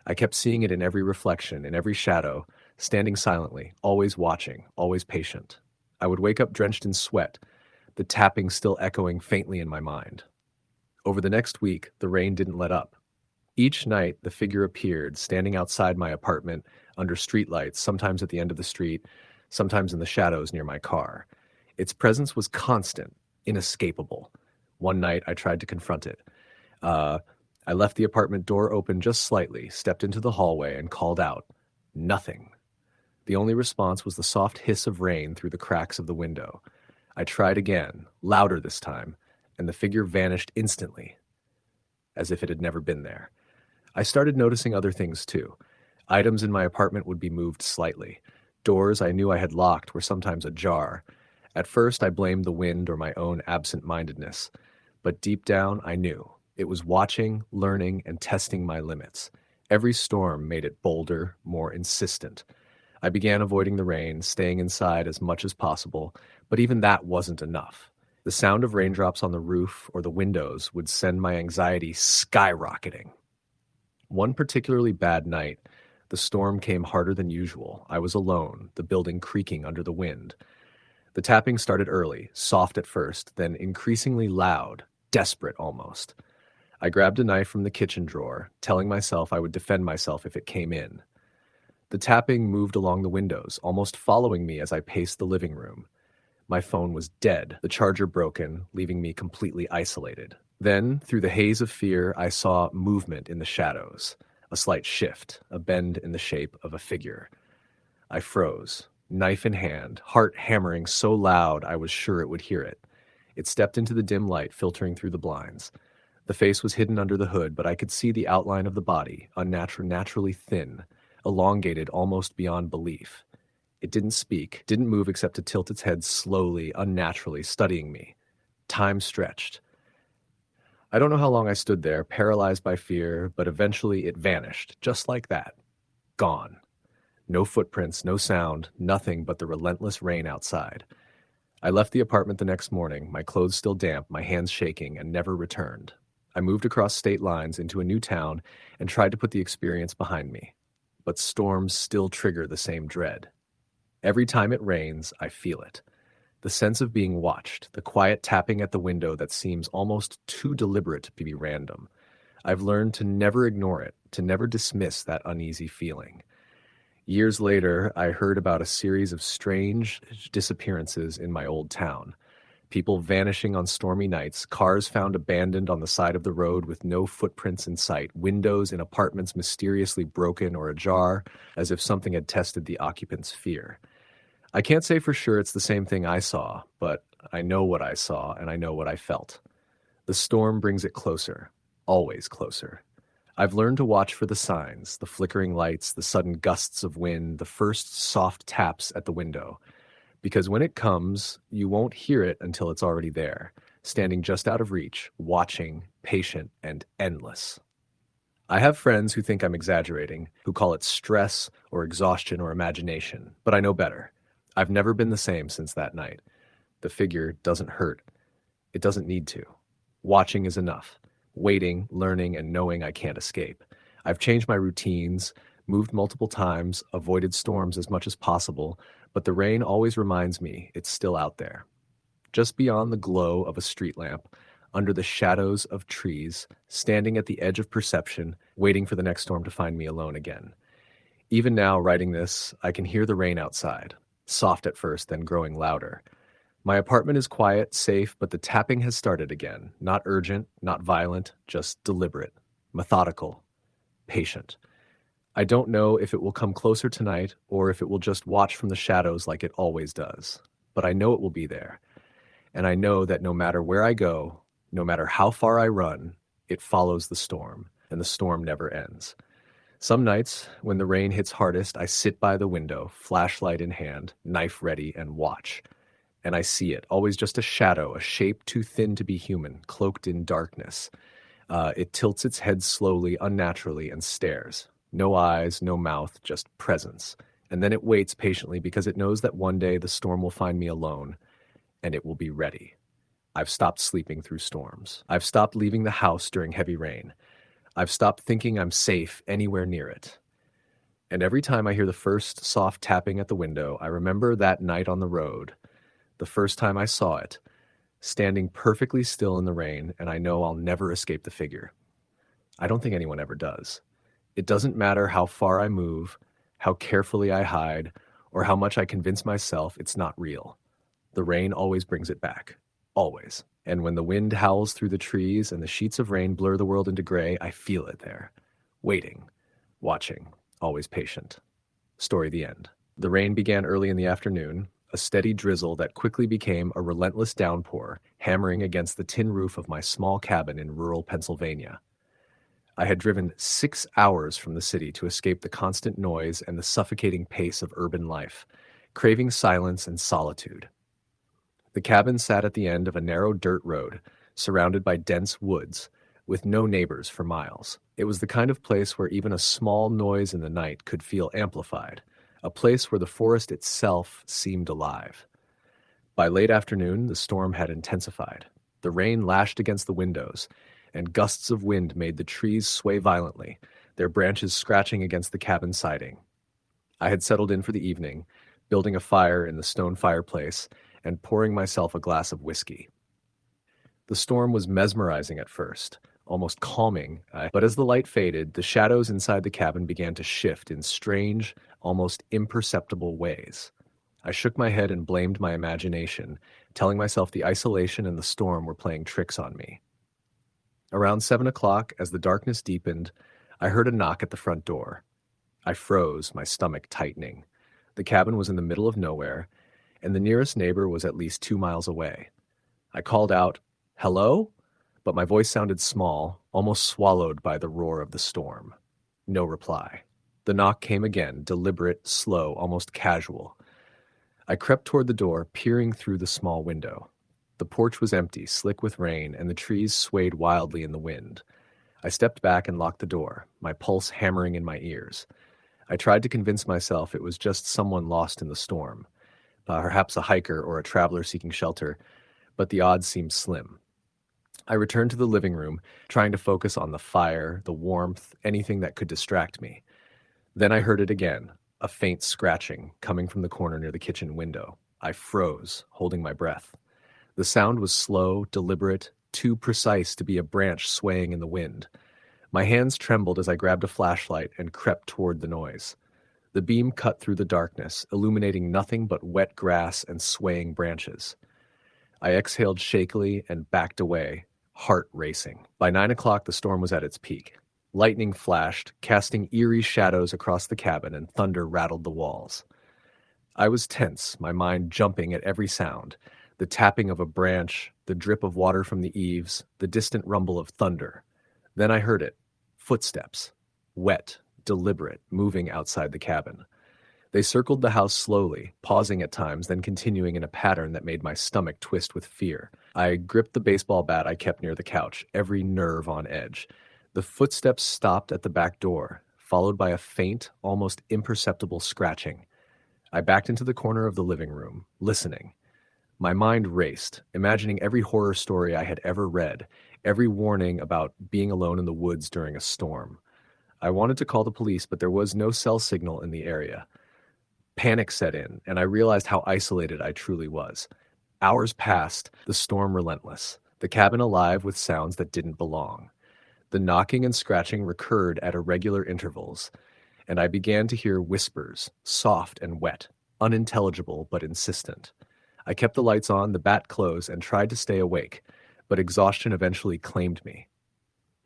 I kept seeing it in every reflection, in every shadow, standing silently, always watching, always patient. I would wake up drenched in sweat, the tapping still echoing faintly in my mind. Over the next week, the rain didn't let up. Each night, the figure appeared, standing outside my apartment, under streetlights, sometimes at the end of the street, sometimes in the shadows near my car. Its presence was constant, inescapable. One night, I tried to confront it. I left the apartment door open just slightly, stepped into the hallway, and called out. Nothing. The only response was the soft hiss of rain through the cracks of the window. I tried again, louder this time, and the figure vanished instantly, as if it had never been there. I started noticing other things too. Items in my apartment would be moved slightly. Doors I knew I had locked were sometimes ajar. At first, I blamed the wind or my own absent-mindedness. But deep down, I knew. It was watching, learning, and testing my limits. Every storm made it bolder, more insistent. I began avoiding the rain, staying inside as much as possible, but even that wasn't enough. The sound of raindrops on the roof or the windows would send my anxiety skyrocketing. One particularly bad night, the storm came harder than usual. I was alone, the building creaking under the wind. The tapping started early, soft at first, then increasingly loud, desperate almost. I grabbed a knife from the kitchen drawer, telling myself I would defend myself if it came in. The tapping moved along the windows, almost following me as I paced the living room. My phone was dead, the charger broken, leaving me completely isolated. Then, through the haze of fear, I saw movement in the shadows, a slight shift, a bend in the shape of a figure. I froze, knife in hand, heart hammering so loud I was sure it would hear it. It stepped into the dim light filtering through the blinds. The face was hidden under the hood, but I could see the outline of the body, naturally thin, elongated almost beyond belief. It didn't speak, didn't move except to tilt its head slowly, unnaturally, studying me. Time stretched. I don't know how long I stood there, paralyzed by fear, but eventually it vanished, just like that. Gone. No footprints, no sound, nothing but the relentless rain outside. I left the apartment the next morning, my clothes still damp, my hands shaking, and never returned. I moved across state lines into a new town and tried to put the experience behind me. But storms still trigger the same dread. Every time it rains, I feel it. The sense of being watched, the quiet tapping at the window that seems almost too deliberate to be random. I've learned to never ignore it, to never dismiss that uneasy feeling. Years later, I heard about a series of strange disappearances in my old town. People vanishing on stormy nights, cars found abandoned on the side of the road with no footprints in sight, windows in apartments mysteriously broken or ajar, as if something had tested the occupants' fear. I can't say for sure it's the same thing I saw, but I know what I saw and I know what I felt. The storm brings it closer, always closer. I've learned to watch for the signs, the flickering lights, the sudden gusts of wind, the first soft taps at the window. Because when it comes, you won't hear it until it's already there, standing just out of reach, watching, patient, and endless. I have friends who think I'm exaggerating, who call it stress or exhaustion or imagination, but I know better. I've never been the same since that night. The figure doesn't hurt. It doesn't need to. Watching is enough. Waiting, learning, and knowing I can't escape. I've changed my routines, moved multiple times, avoided storms as much as possible, but the rain always reminds me it's still out there. Just beyond the glow of a street lamp, under the shadows of trees, standing at the edge of perception, waiting for the next storm to find me alone again. Even now, writing this, I can hear the rain outside, soft at first, then growing louder. My apartment is quiet, safe, but the tapping has started again. Not urgent, not violent, just deliberate, methodical, patient. I don't know if it will come closer tonight or if it will just watch from the shadows like it always does. But I know it will be there. And I know that no matter where I go, no matter how far I run, it follows the storm, and the storm never ends. Some nights, when the rain hits hardest, I sit by the window, flashlight in hand, knife ready, and watch. And I see it, always just a shadow, a shape too thin to be human, cloaked in darkness. It tilts its head slowly, unnaturally, and stares. No eyes, no mouth, just presence. And then it waits patiently because it knows that one day the storm will find me alone, and it will be ready. I've stopped sleeping through storms. I've stopped leaving the house during heavy rain. I've stopped thinking I'm safe anywhere near it. And every time I hear the first soft tapping at the window, I remember that night on the road, the first time I saw it, standing perfectly still in the rain, and I know I'll never escape the figure. I don't think anyone ever does. It doesn't matter how far I move, how carefully I hide, or how much I convince myself it's not real. The rain always brings it back. Always. And when the wind howls through the trees and the sheets of rain blur the world into gray, I feel it there. Waiting. Watching. Always patient. Story the end. The rain began early in the afternoon, a steady drizzle that quickly became a relentless downpour, hammering against the tin roof of my small cabin in rural Pennsylvania. I had driven 6 hours from the city to escape the constant noise and the suffocating pace of urban life, craving silence and solitude. The cabin sat at the end of a narrow dirt road, surrounded by dense woods, with no neighbors for miles. It was the kind of place where even a small noise in the night could feel amplified, a place where the forest itself seemed alive. By late afternoon, the storm had intensified. The rain lashed against the windows, and gusts of wind made the trees sway violently, their branches scratching against the cabin siding. I had settled in for the evening, building a fire in the stone fireplace and pouring myself a glass of whiskey. The storm was mesmerizing at first, almost calming, but as the light faded, the shadows inside the cabin began to shift in strange, almost imperceptible ways. I shook my head and blamed my imagination, telling myself the isolation and the storm were playing tricks on me. Around 7 o'clock, as the darkness deepened, I heard a knock at the front door. I froze, my stomach tightening. The cabin was in the middle of nowhere, and the nearest neighbor was at least 2 miles away. I called out, "Hello?" But my voice sounded small, almost swallowed by the roar of the storm. No reply. The knock came again, deliberate, slow, almost casual. I crept toward the door, peering through the small window. The porch was empty, slick with rain, and the trees swayed wildly in the wind. I stepped back and locked the door, my pulse hammering in my ears. I tried to convince myself it was just someone lost in the storm, perhaps a hiker or a traveler seeking shelter, but the odds seemed slim. I returned to the living room, trying to focus on the fire, the warmth, anything that could distract me. Then I heard it again, a faint scratching coming from the corner near the kitchen window. I froze, holding my breath. The sound was slow, deliberate, too precise to be a branch swaying in the wind. My hands trembled as I grabbed a flashlight and crept toward the noise. The beam cut through the darkness, illuminating nothing but wet grass and swaying branches. I exhaled shakily and backed away, heart racing. By 9 o'clock, the storm was at its peak. Lightning flashed, casting eerie shadows across the cabin, and thunder rattled the walls. I was tense, my mind jumping at every sound. The tapping of a branch, the drip of water from the eaves, the distant rumble of thunder. Then I heard it. Footsteps. Wet, deliberate, moving outside the cabin. They circled the house slowly, pausing at times, then continuing in a pattern that made my stomach twist with fear. I gripped the baseball bat I kept near the couch, every nerve on edge. The footsteps stopped at the back door, followed by a faint, almost imperceptible scratching. I backed into the corner of the living room, listening. My mind raced, imagining every horror story I had ever read, every warning about being alone in the woods during a storm. I wanted to call the police, but there was no cell signal in the area. Panic set in, and I realized how isolated I truly was. Hours passed, the storm relentless, the cabin alive with sounds that didn't belong. The knocking and scratching recurred at irregular intervals, and I began to hear whispers, soft and wet, unintelligible but insistent. I kept the lights on, the bat closed, and tried to stay awake, but exhaustion eventually claimed me.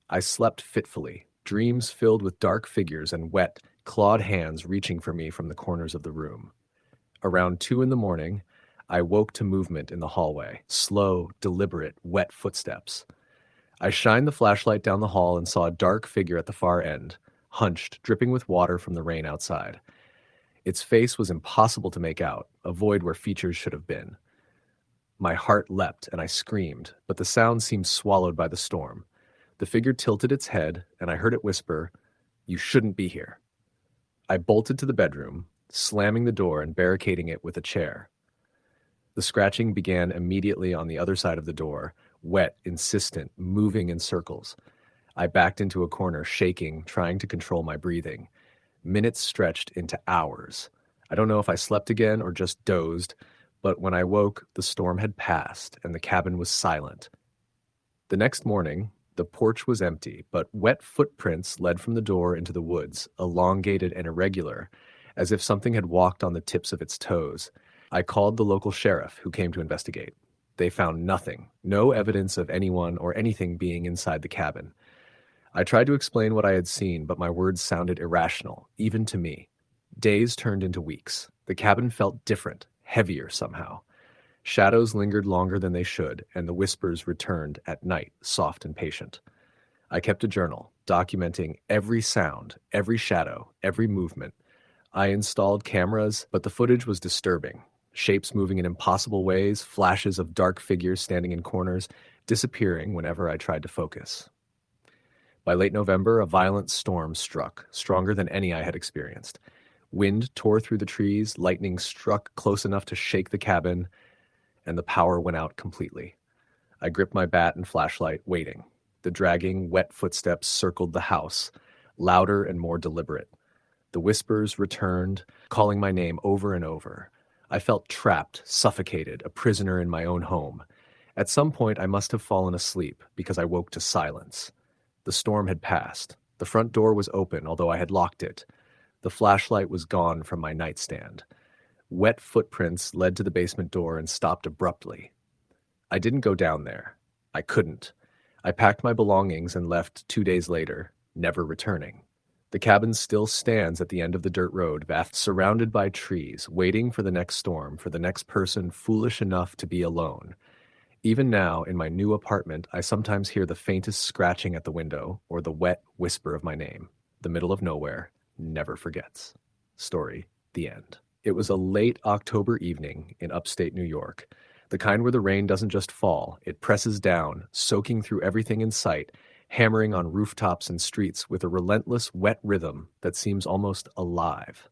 I slept fitfully, dreams filled with dark figures and wet, clawed hands reaching for me from the corners of the room. Around 2 in the morning, I woke to movement in the hallway, slow, deliberate, wet footsteps. I shined the flashlight down the hall and saw a dark figure at the far end, hunched, dripping with water from the rain outside. Its face was impossible to make out, a void where features should have been. My heart leapt and I screamed, but the sound seemed swallowed by the storm. The figure tilted its head, and I heard it whisper, "You shouldn't be here." I bolted to the bedroom, slamming the door and barricading it with a chair. The scratching began immediately on the other side of the door, wet, insistent, moving in circles. I backed into a corner, shaking, trying to control my breathing. Minutes stretched into hours. I don't know if I slept again or just dozed, but when I woke, the storm had passed and the cabin was silent. The next morning, the porch was empty, but wet footprints led from the door into the woods, elongated and irregular, as if something had walked on the tips of its toes. I called the local sheriff, who came to investigate. They found nothing, no evidence of anyone or anything being inside the cabin. I tried to explain what I had seen, but my words sounded irrational, even to me. Days turned into weeks. The cabin felt different, heavier somehow. Shadows lingered longer than they should, and the whispers returned at night, soft and patient. I kept a journal, documenting every sound, every shadow, every movement. I installed cameras, but the footage was disturbing. Shapes moving in impossible ways, flashes of dark figures standing in corners, disappearing whenever I tried to focus. By late November, a violent storm struck, stronger than any I had experienced. Wind tore through the trees, lightning struck close enough to shake the cabin, and the power went out completely. I gripped my bat and flashlight, waiting. The dragging, wet footsteps circled the house, louder and more deliberate. The whispers returned, calling my name over and over. I felt trapped, suffocated, a prisoner in my own home. At some point, I must have fallen asleep because I woke to silence. The storm had passed. The front door was open, although I had locked it. The flashlight was gone from my nightstand. Wet footprints led to the basement door and stopped abruptly. I didn't go down there. I couldn't. I packed my belongings and left 2 days later, never returning. The cabin still stands at the end of the dirt road, surrounded by trees, waiting for the next storm, for the next person foolish enough to be alone. Even now, in my new apartment, I sometimes hear the faintest scratching at the window or the wet whisper of my name. The middle of nowhere never forgets. Story, the end. It was a late October evening in upstate New York, the kind where the rain doesn't just fall, it presses down, soaking through everything in sight, hammering on rooftops and streets with a relentless wet rhythm that seems almost alive.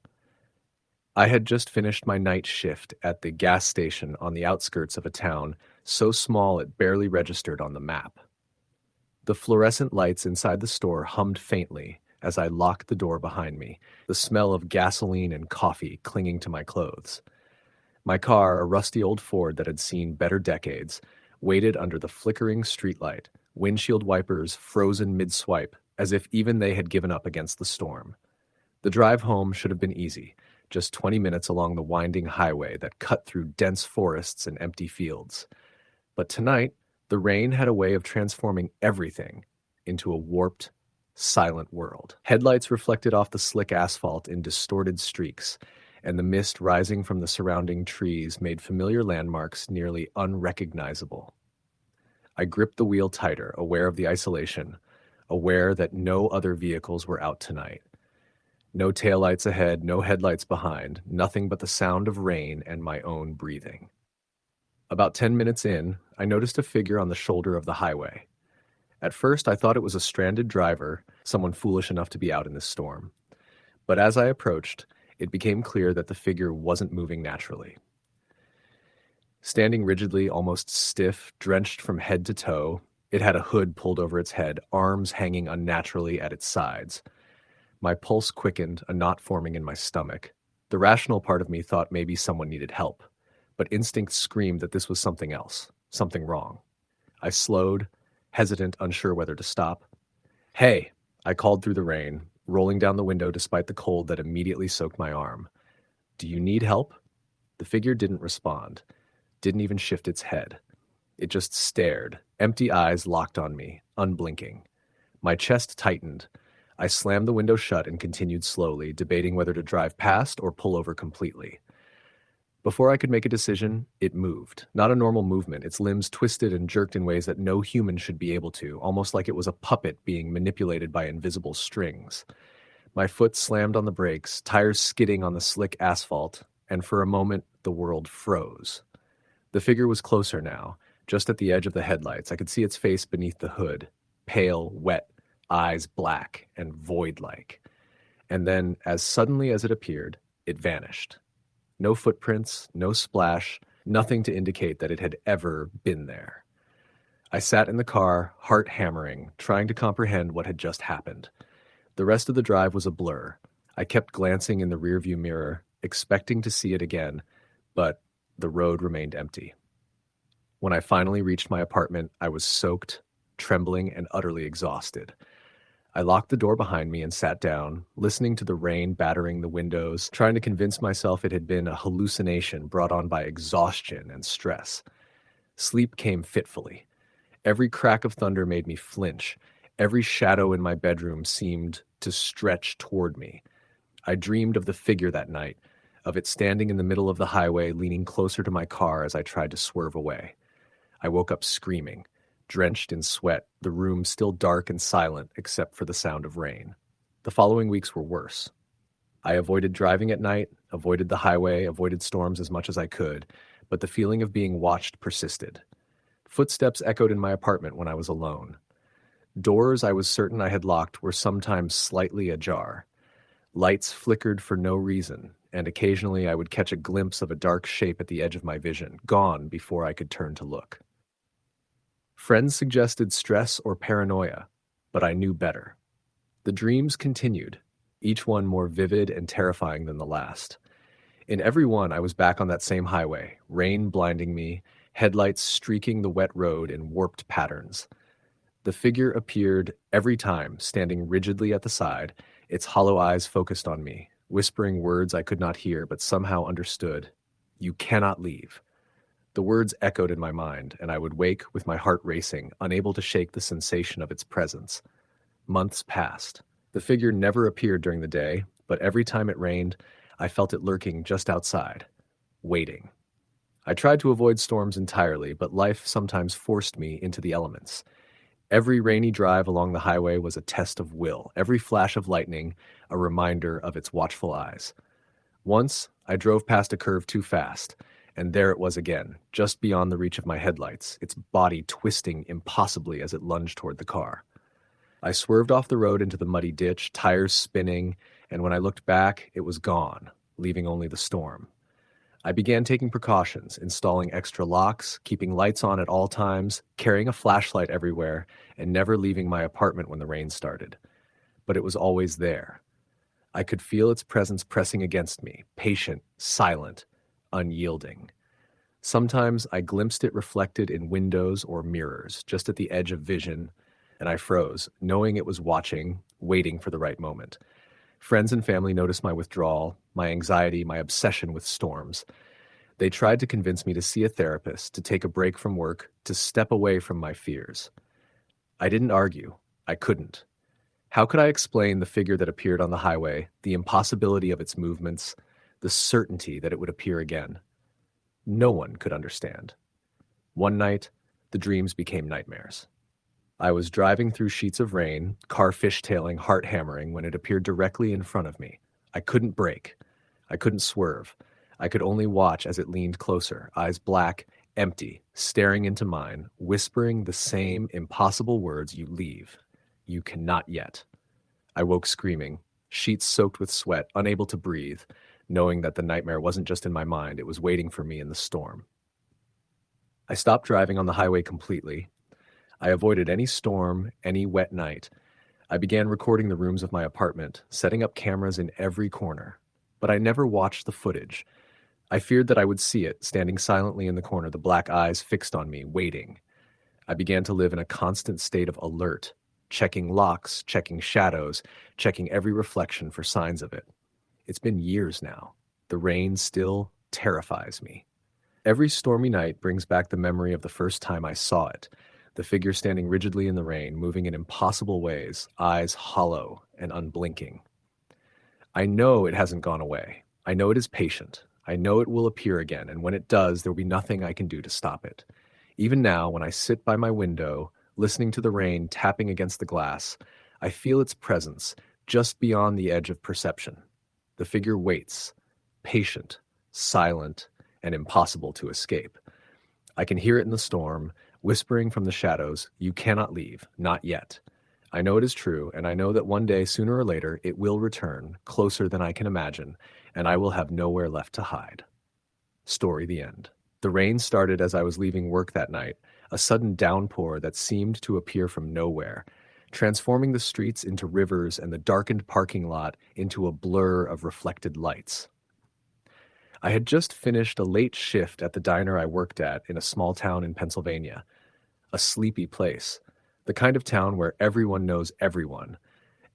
I had just finished my night shift at the gas station on the outskirts of a town so small it barely registered on the map. The fluorescent lights inside the store hummed faintly as I locked the door behind me, the smell of gasoline and coffee clinging to my clothes. My car, a rusty old Ford that had seen better decades, waited under the flickering streetlight, windshield wipers frozen mid-swipe, as if even they had given up against the storm. The drive home should have been easy, just 20 minutes along the winding highway that cut through dense forests and empty fields. But tonight, the rain had a way of transforming everything into a warped, silent world. Headlights reflected off the slick asphalt in distorted streaks, and the mist rising from the surrounding trees made familiar landmarks nearly unrecognizable. I gripped the wheel tighter, aware of the isolation, aware that no other vehicles were out tonight. No taillights ahead, no headlights behind, nothing but the sound of rain and my own breathing. About 10 minutes in, I noticed a figure on the shoulder of the highway. At first, I thought it was a stranded driver, someone foolish enough to be out in this storm. But as I approached, it became clear that the figure wasn't moving naturally. Standing rigidly, almost stiff, drenched from head to toe, it had a hood pulled over its head, arms hanging unnaturally at its sides. My pulse quickened, a knot forming in my stomach. The rational part of me thought maybe someone needed help, but instinct screamed that this was something else, something wrong. I slowed, hesitant, unsure whether to stop. "Hey," I called through the rain, rolling down the window despite the cold that immediately soaked my arm. "Do you need help?" The figure didn't respond, didn't even shift its head. It just stared, empty eyes locked on me, unblinking. My chest tightened. I slammed the window shut and continued slowly, debating whether to drive past or pull over completely. Before I could make a decision, it moved. Not a normal movement. Its limbs twisted and jerked in ways that no human should be able to, almost like it was a puppet being manipulated by invisible strings. My foot slammed on the brakes, tires skidding on the slick asphalt, and for a moment, the world froze. The figure was closer now, just at the edge of the headlights. I could see its face beneath the hood, pale, wet, eyes black and void-like. And then, as suddenly as it appeared, it vanished. No footprints, no splash, nothing to indicate that it had ever been there. I sat in the car, heart hammering, trying to comprehend what had just happened. The rest of the drive was a blur. I kept glancing in the rearview mirror, expecting to see it again, but the road remained empty. When I finally reached my apartment, I was soaked, trembling, and utterly exhausted. I locked the door behind me and sat down, listening to the rain battering the windows, trying to convince myself it had been a hallucination brought on by exhaustion and stress. Sleep came fitfully. Every crack of thunder made me flinch. Every shadow in my bedroom seemed to stretch toward me. I dreamed of the figure that night, of it standing in the middle of the highway, leaning closer to my car as I tried to swerve away. I woke up screaming, drenched in sweat, the room still dark and silent except for the sound of rain. The following weeks were worse. I avoided driving at night, avoided the highway, avoided storms as much as I could, but the feeling of being watched persisted. Footsteps echoed in my apartment when I was alone. Doors I was certain I had locked were sometimes slightly ajar. Lights flickered for no reason, and occasionally I would catch a glimpse of a dark shape at the edge of my vision, gone before I could turn to look. Friends suggested stress or paranoia, but I knew better. The dreams continued, each one more vivid and terrifying than the last. In every one, I was back on that same highway, rain blinding me, headlights streaking the wet road in warped patterns. The figure appeared every time, standing rigidly at the side, its hollow eyes focused on me, whispering words I could not hear but somehow understood. "You cannot leave." The words echoed in my mind, and I would wake with my heart racing, unable to shake the sensation of its presence. Months passed. The figure never appeared during the day, but every time it rained, I felt it lurking just outside, waiting. I tried to avoid storms entirely, but life sometimes forced me into the elements. Every rainy drive along the highway was a test of will, every flash of lightning a reminder of its watchful eyes. Once, I drove past a curve too fast, and there it was again, just beyond the reach of my headlights, its body twisting impossibly as it lunged toward the car. I swerved off the road into the muddy ditch, tires spinning, and when I looked back, it was gone, leaving only the storm. I began taking precautions, installing extra locks, keeping lights on at all times, carrying a flashlight everywhere, and never leaving my apartment when the rain started. But it was always there. I could feel its presence pressing against me, patient, silent, unyielding. Sometimes I glimpsed it reflected in windows or mirrors, just at the edge of vision, and I froze, knowing it was watching, waiting for the right moment. Friends and family noticed my withdrawal, my anxiety, my obsession with storms. They tried to convince me to see a therapist, to take a break from work, to step away from my fears. I didn't argue. I couldn't. How could I explain the figure that appeared on the highway, the impossibility of its movements, the certainty that it would appear again? No one could understand. One night, the dreams became nightmares. I was driving through sheets of rain, car fishtailing, heart hammering, when it appeared directly in front of me. I couldn't brake. I couldn't swerve. I could only watch as it leaned closer, eyes black, empty, staring into mine, whispering the same impossible words: "You leave. You cannot yet." I woke screaming, sheets soaked with sweat, unable to breathe, knowing that the nightmare wasn't just in my mind, it was waiting for me in the storm. I stopped driving on the highway completely. I avoided any storm, any wet night. I began recording the rooms of my apartment, setting up cameras in every corner. But I never watched the footage. I feared that I would see it, standing silently in the corner, the black eyes fixed on me, waiting. I began to live in a constant state of alert, checking locks, checking shadows, checking every reflection for signs of it. It's been years now. The rain still terrifies me. Every stormy night brings back the memory of the first time I saw it. The figure standing rigidly in the rain, moving in impossible ways, eyes hollow and unblinking. I know it hasn't gone away. I know it is patient. I know it will appear again, and when it does, there will be nothing I can do to stop it. Even now, when I sit by my window, listening to the rain tapping against the glass, I feel its presence just beyond the edge of perception. The figure waits, patient, silent, and impossible to escape. I can hear it in the storm, whispering from the shadows, "You cannot leave, not yet." I know it is true, and I know that one day, sooner or later, it will return, closer than I can imagine, and I will have nowhere left to hide. Story the end. The rain started as I was leaving work that night, a sudden downpour that seemed to appear from nowhere, transforming the streets into rivers and the darkened parking lot into a blur of reflected lights. I had just finished a late shift at the diner I worked at in a small town in Pennsylvania, a sleepy place, the kind of town where everyone knows everyone,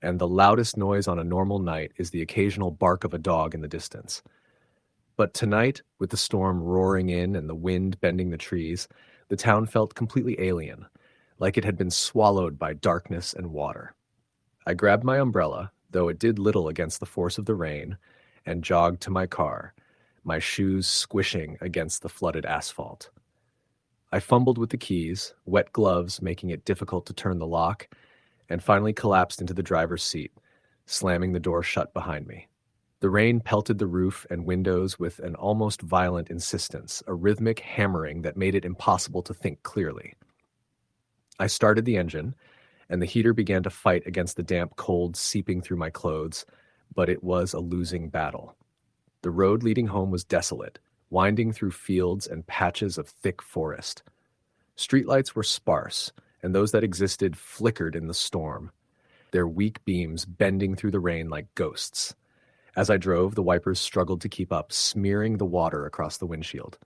and the loudest noise on a normal night is the occasional bark of a dog in the distance. But tonight, with the storm roaring in and the wind bending the trees, the town felt completely alien, like it had been swallowed by darkness and water. I grabbed my umbrella, though it did little against the force of the rain, and jogged to my car, my shoes squishing against the flooded asphalt. I fumbled with the keys, wet gloves making it difficult to turn the lock, and finally collapsed into the driver's seat, slamming the door shut behind me. The rain pelted the roof and windows with an almost violent insistence, a rhythmic hammering that made it impossible to think clearly. I started the engine, and the heater began to fight against the damp cold seeping through my clothes, but it was a losing battle. The road leading home was desolate, winding through fields and patches of thick forest. Streetlights were sparse, and those that existed flickered in the storm, their weak beams bending through the rain like ghosts. As I drove, the wipers struggled to keep up, smearing the water across the windshield.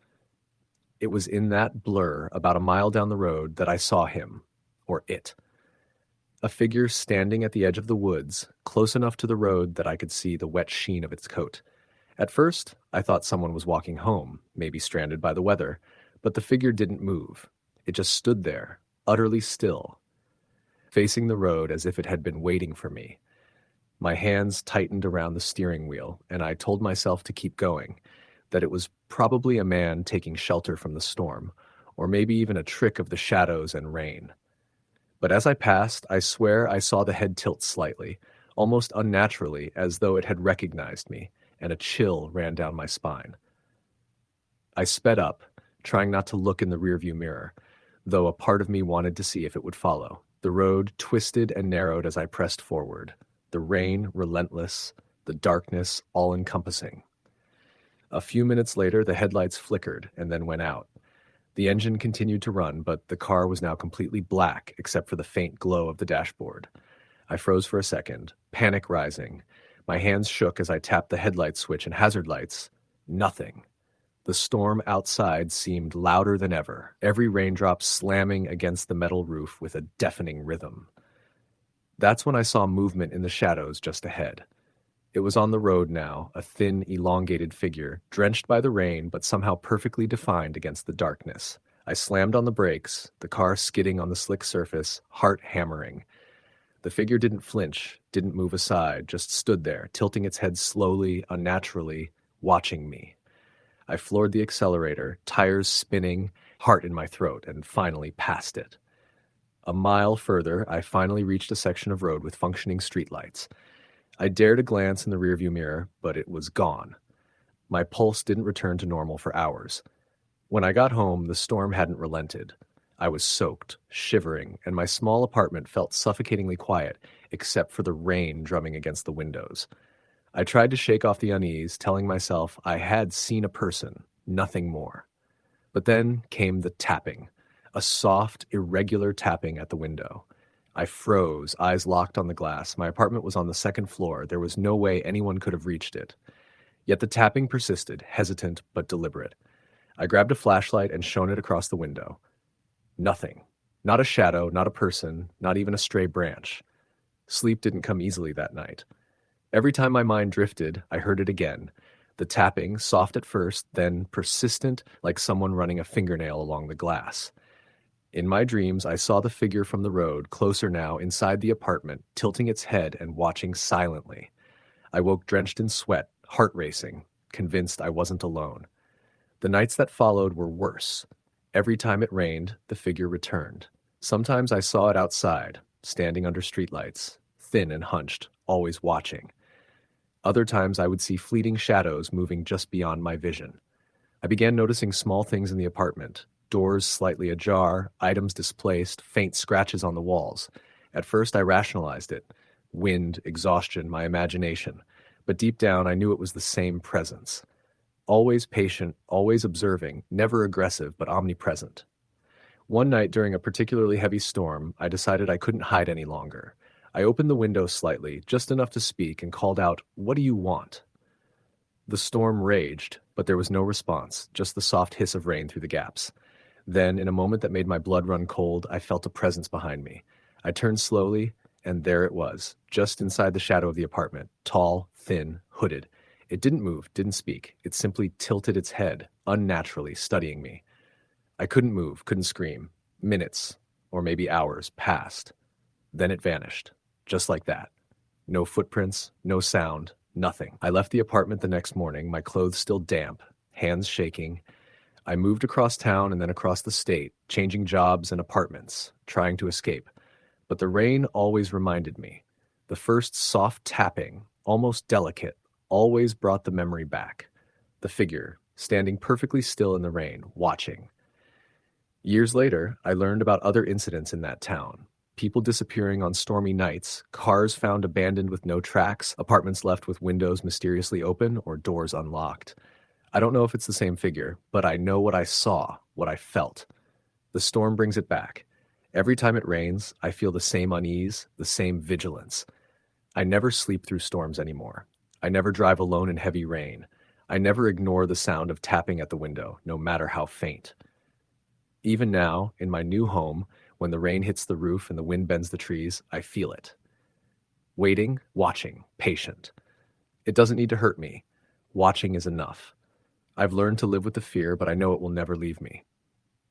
It was in that blur, about a mile down the road, that I saw him, or it. A figure standing at the edge of the woods, close enough to the road that I could see the wet sheen of its coat. At first, I thought someone was walking home, maybe stranded by the weather, but the figure didn't move. It just stood there, utterly still, facing the road as if it had been waiting for me. My hands tightened around the steering wheel, and I told myself to keep going, that it was probably a man taking shelter from the storm, or maybe even a trick of the shadows and rain. But as I passed, I swear I saw the head tilt slightly, almost unnaturally, as though it had recognized me, and a chill ran down my spine. I sped up, trying not to look in the rearview mirror, though a part of me wanted to see if it would follow. The road twisted and narrowed as I pressed forward, the rain relentless, the darkness all-encompassing. A few minutes later, the headlights flickered and then went out. The engine continued to run, but the car was now completely black except for the faint glow of the dashboard. I froze for a second, panic rising. My hands shook as I tapped the headlight switch and hazard lights. Nothing. The storm outside seemed louder than ever, every raindrop slamming against the metal roof with a deafening rhythm. That's when I saw movement in the shadows just ahead. It was on the road now, a thin, elongated figure, drenched by the rain but somehow perfectly defined against the darkness. I slammed on the brakes, the car skidding on the slick surface, heart hammering. The figure didn't flinch, didn't move aside, just stood there, tilting its head slowly, unnaturally, watching me. I floored the accelerator, tires spinning, heart in my throat, and finally passed it. A mile further, I finally reached a section of road with functioning streetlights. I dared a glance in the rearview mirror, but it was gone. My pulse didn't return to normal for hours. When I got home, the storm hadn't relented. I was soaked, shivering, and my small apartment felt suffocatingly quiet, except for the rain drumming against the windows. I tried to shake off the unease, telling myself I had seen a person, nothing more. But then came the tapping, a soft, irregular tapping at the window. I froze, eyes locked on the glass. My apartment was on the second floor. There was no way anyone could have reached it. Yet the tapping persisted, hesitant but deliberate. I grabbed a flashlight and shone it across the window. Nothing. Not a shadow, not a person, not even a stray branch. Sleep didn't come easily that night. Every time my mind drifted, I heard it again. The tapping, soft at first, then persistent like someone running a fingernail along the glass. In my dreams, I saw the figure from the road, closer now, inside the apartment, tilting its head and watching silently. I woke drenched in sweat, heart racing, convinced I wasn't alone. The nights that followed were worse. Every time it rained, the figure returned. Sometimes I saw it outside, standing under streetlights, thin and hunched, always watching. Other times I would see fleeting shadows moving just beyond my vision. I began noticing small things in the apartment, doors slightly ajar, items displaced, faint scratches on the walls. At first I rationalized it. Wind, exhaustion, my imagination. But deep down I knew it was the same presence. Always patient, always observing, never aggressive, but omnipresent. One night during a particularly heavy storm, I decided I couldn't hide any longer. I opened the window slightly, just enough to speak, and called out, "What do you want?" The storm raged, but there was no response, just the soft hiss of rain through the gaps. Then, in a moment that made my blood run cold, I felt a presence behind me. I turned slowly, and there it was, just inside the shadow of the apartment, tall, thin, hooded. It didn't move, didn't speak. It simply tilted its head, unnaturally, studying me. I couldn't move, couldn't scream. Minutes, or maybe hours, passed. Then it vanished. Just like that. No footprints, no sound, nothing. I left the apartment the next morning, my clothes still damp, hands shaking. I moved across town and then across the state, changing jobs and apartments, trying to escape. But the rain always reminded me. The first soft tapping, almost delicate, always brought the memory back. The figure, standing perfectly still in the rain, watching. Years later, I learned about other incidents in that town. People disappearing on stormy nights, cars found abandoned with no tracks, apartments left with windows mysteriously open or doors unlocked. I don't know if it's the same figure, but I know what I saw, what I felt. The storm brings it back. Every time it rains, I feel the same unease, the same vigilance. I never sleep through storms anymore. I never drive alone in heavy rain. I never ignore the sound of tapping at the window, no matter how faint. Even now, in my new home, when the rain hits the roof and the wind bends the trees, I feel it. Waiting, watching, patient. It doesn't need to hurt me. Watching is enough. I've learned to live with the fear, but I know it will never leave me.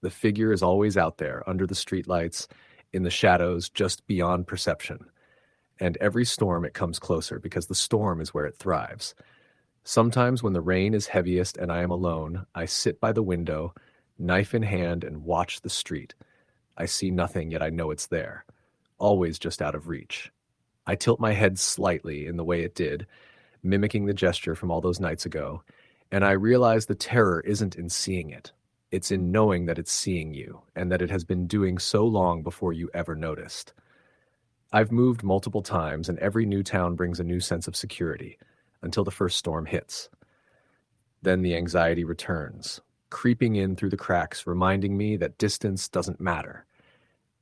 The figure is always out there, under the streetlights, in the shadows, just beyond perception. And every storm it comes closer, because the storm is where it thrives. Sometimes when the rain is heaviest and I am alone, I sit by the window, knife in hand, and watch the street. I see nothing, yet I know it's there, always just out of reach. I tilt my head slightly in the way it did, mimicking the gesture from all those nights ago, and I realize the terror isn't in seeing it. It's in knowing that it's seeing you, and that it has been doing so long before you ever noticed. I've moved multiple times, and every new town brings a new sense of security, until the first storm hits. Then the anxiety returns, creeping in through the cracks, reminding me that distance doesn't matter.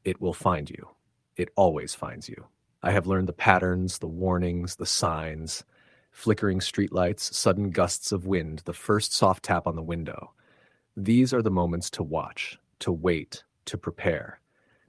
It will find you. It always finds you. I have learned the patterns, the warnings, the signs, flickering streetlights, sudden gusts of wind, the first soft tap on the window. These are the moments to watch, to wait, to prepare.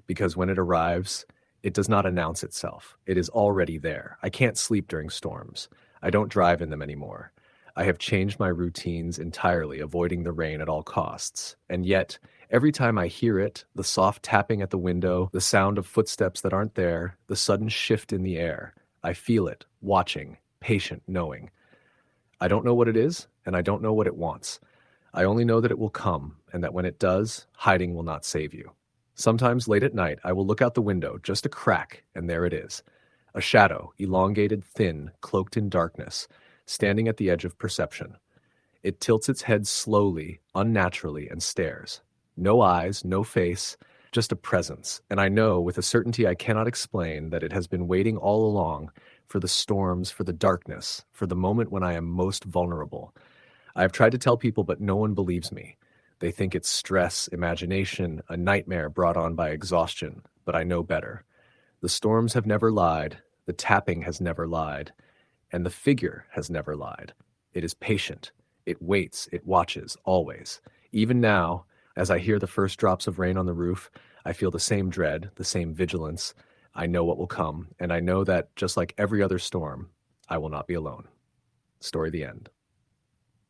Because when it arrives, it does not announce itself. It is already there. I can't sleep during storms. I don't drive in them anymore. I have changed my routines entirely, avoiding the rain at all costs. And yet, every time I hear it, the soft tapping at the window, the sound of footsteps that aren't there, the sudden shift in the air, I feel it, watching, patient, knowing. I don't know what it is, and I don't know what it wants. I only know that it will come, and that when it does, hiding will not save you. Sometimes late at night, I will look out the window, just a crack, and there it is. A shadow, elongated, thin, cloaked in darkness, standing at the edge of perception. It tilts its head slowly, unnaturally, and stares. No eyes, no face, just a presence, and I know with a certainty I cannot explain that it has been waiting all along for the storms, for the darkness, for the moment when I am most vulnerable. I have tried to tell people, but no one believes me. They think it's stress, imagination, a nightmare brought on by exhaustion, but I know better. The storms have never lied, the tapping has never lied, and the figure has never lied. It is patient. It waits, it watches, always. Even now, as I hear the first drops of rain on the roof, I feel the same dread, the same vigilance. I know what will come, and I know that, just like every other storm, I will not be alone. Story the end.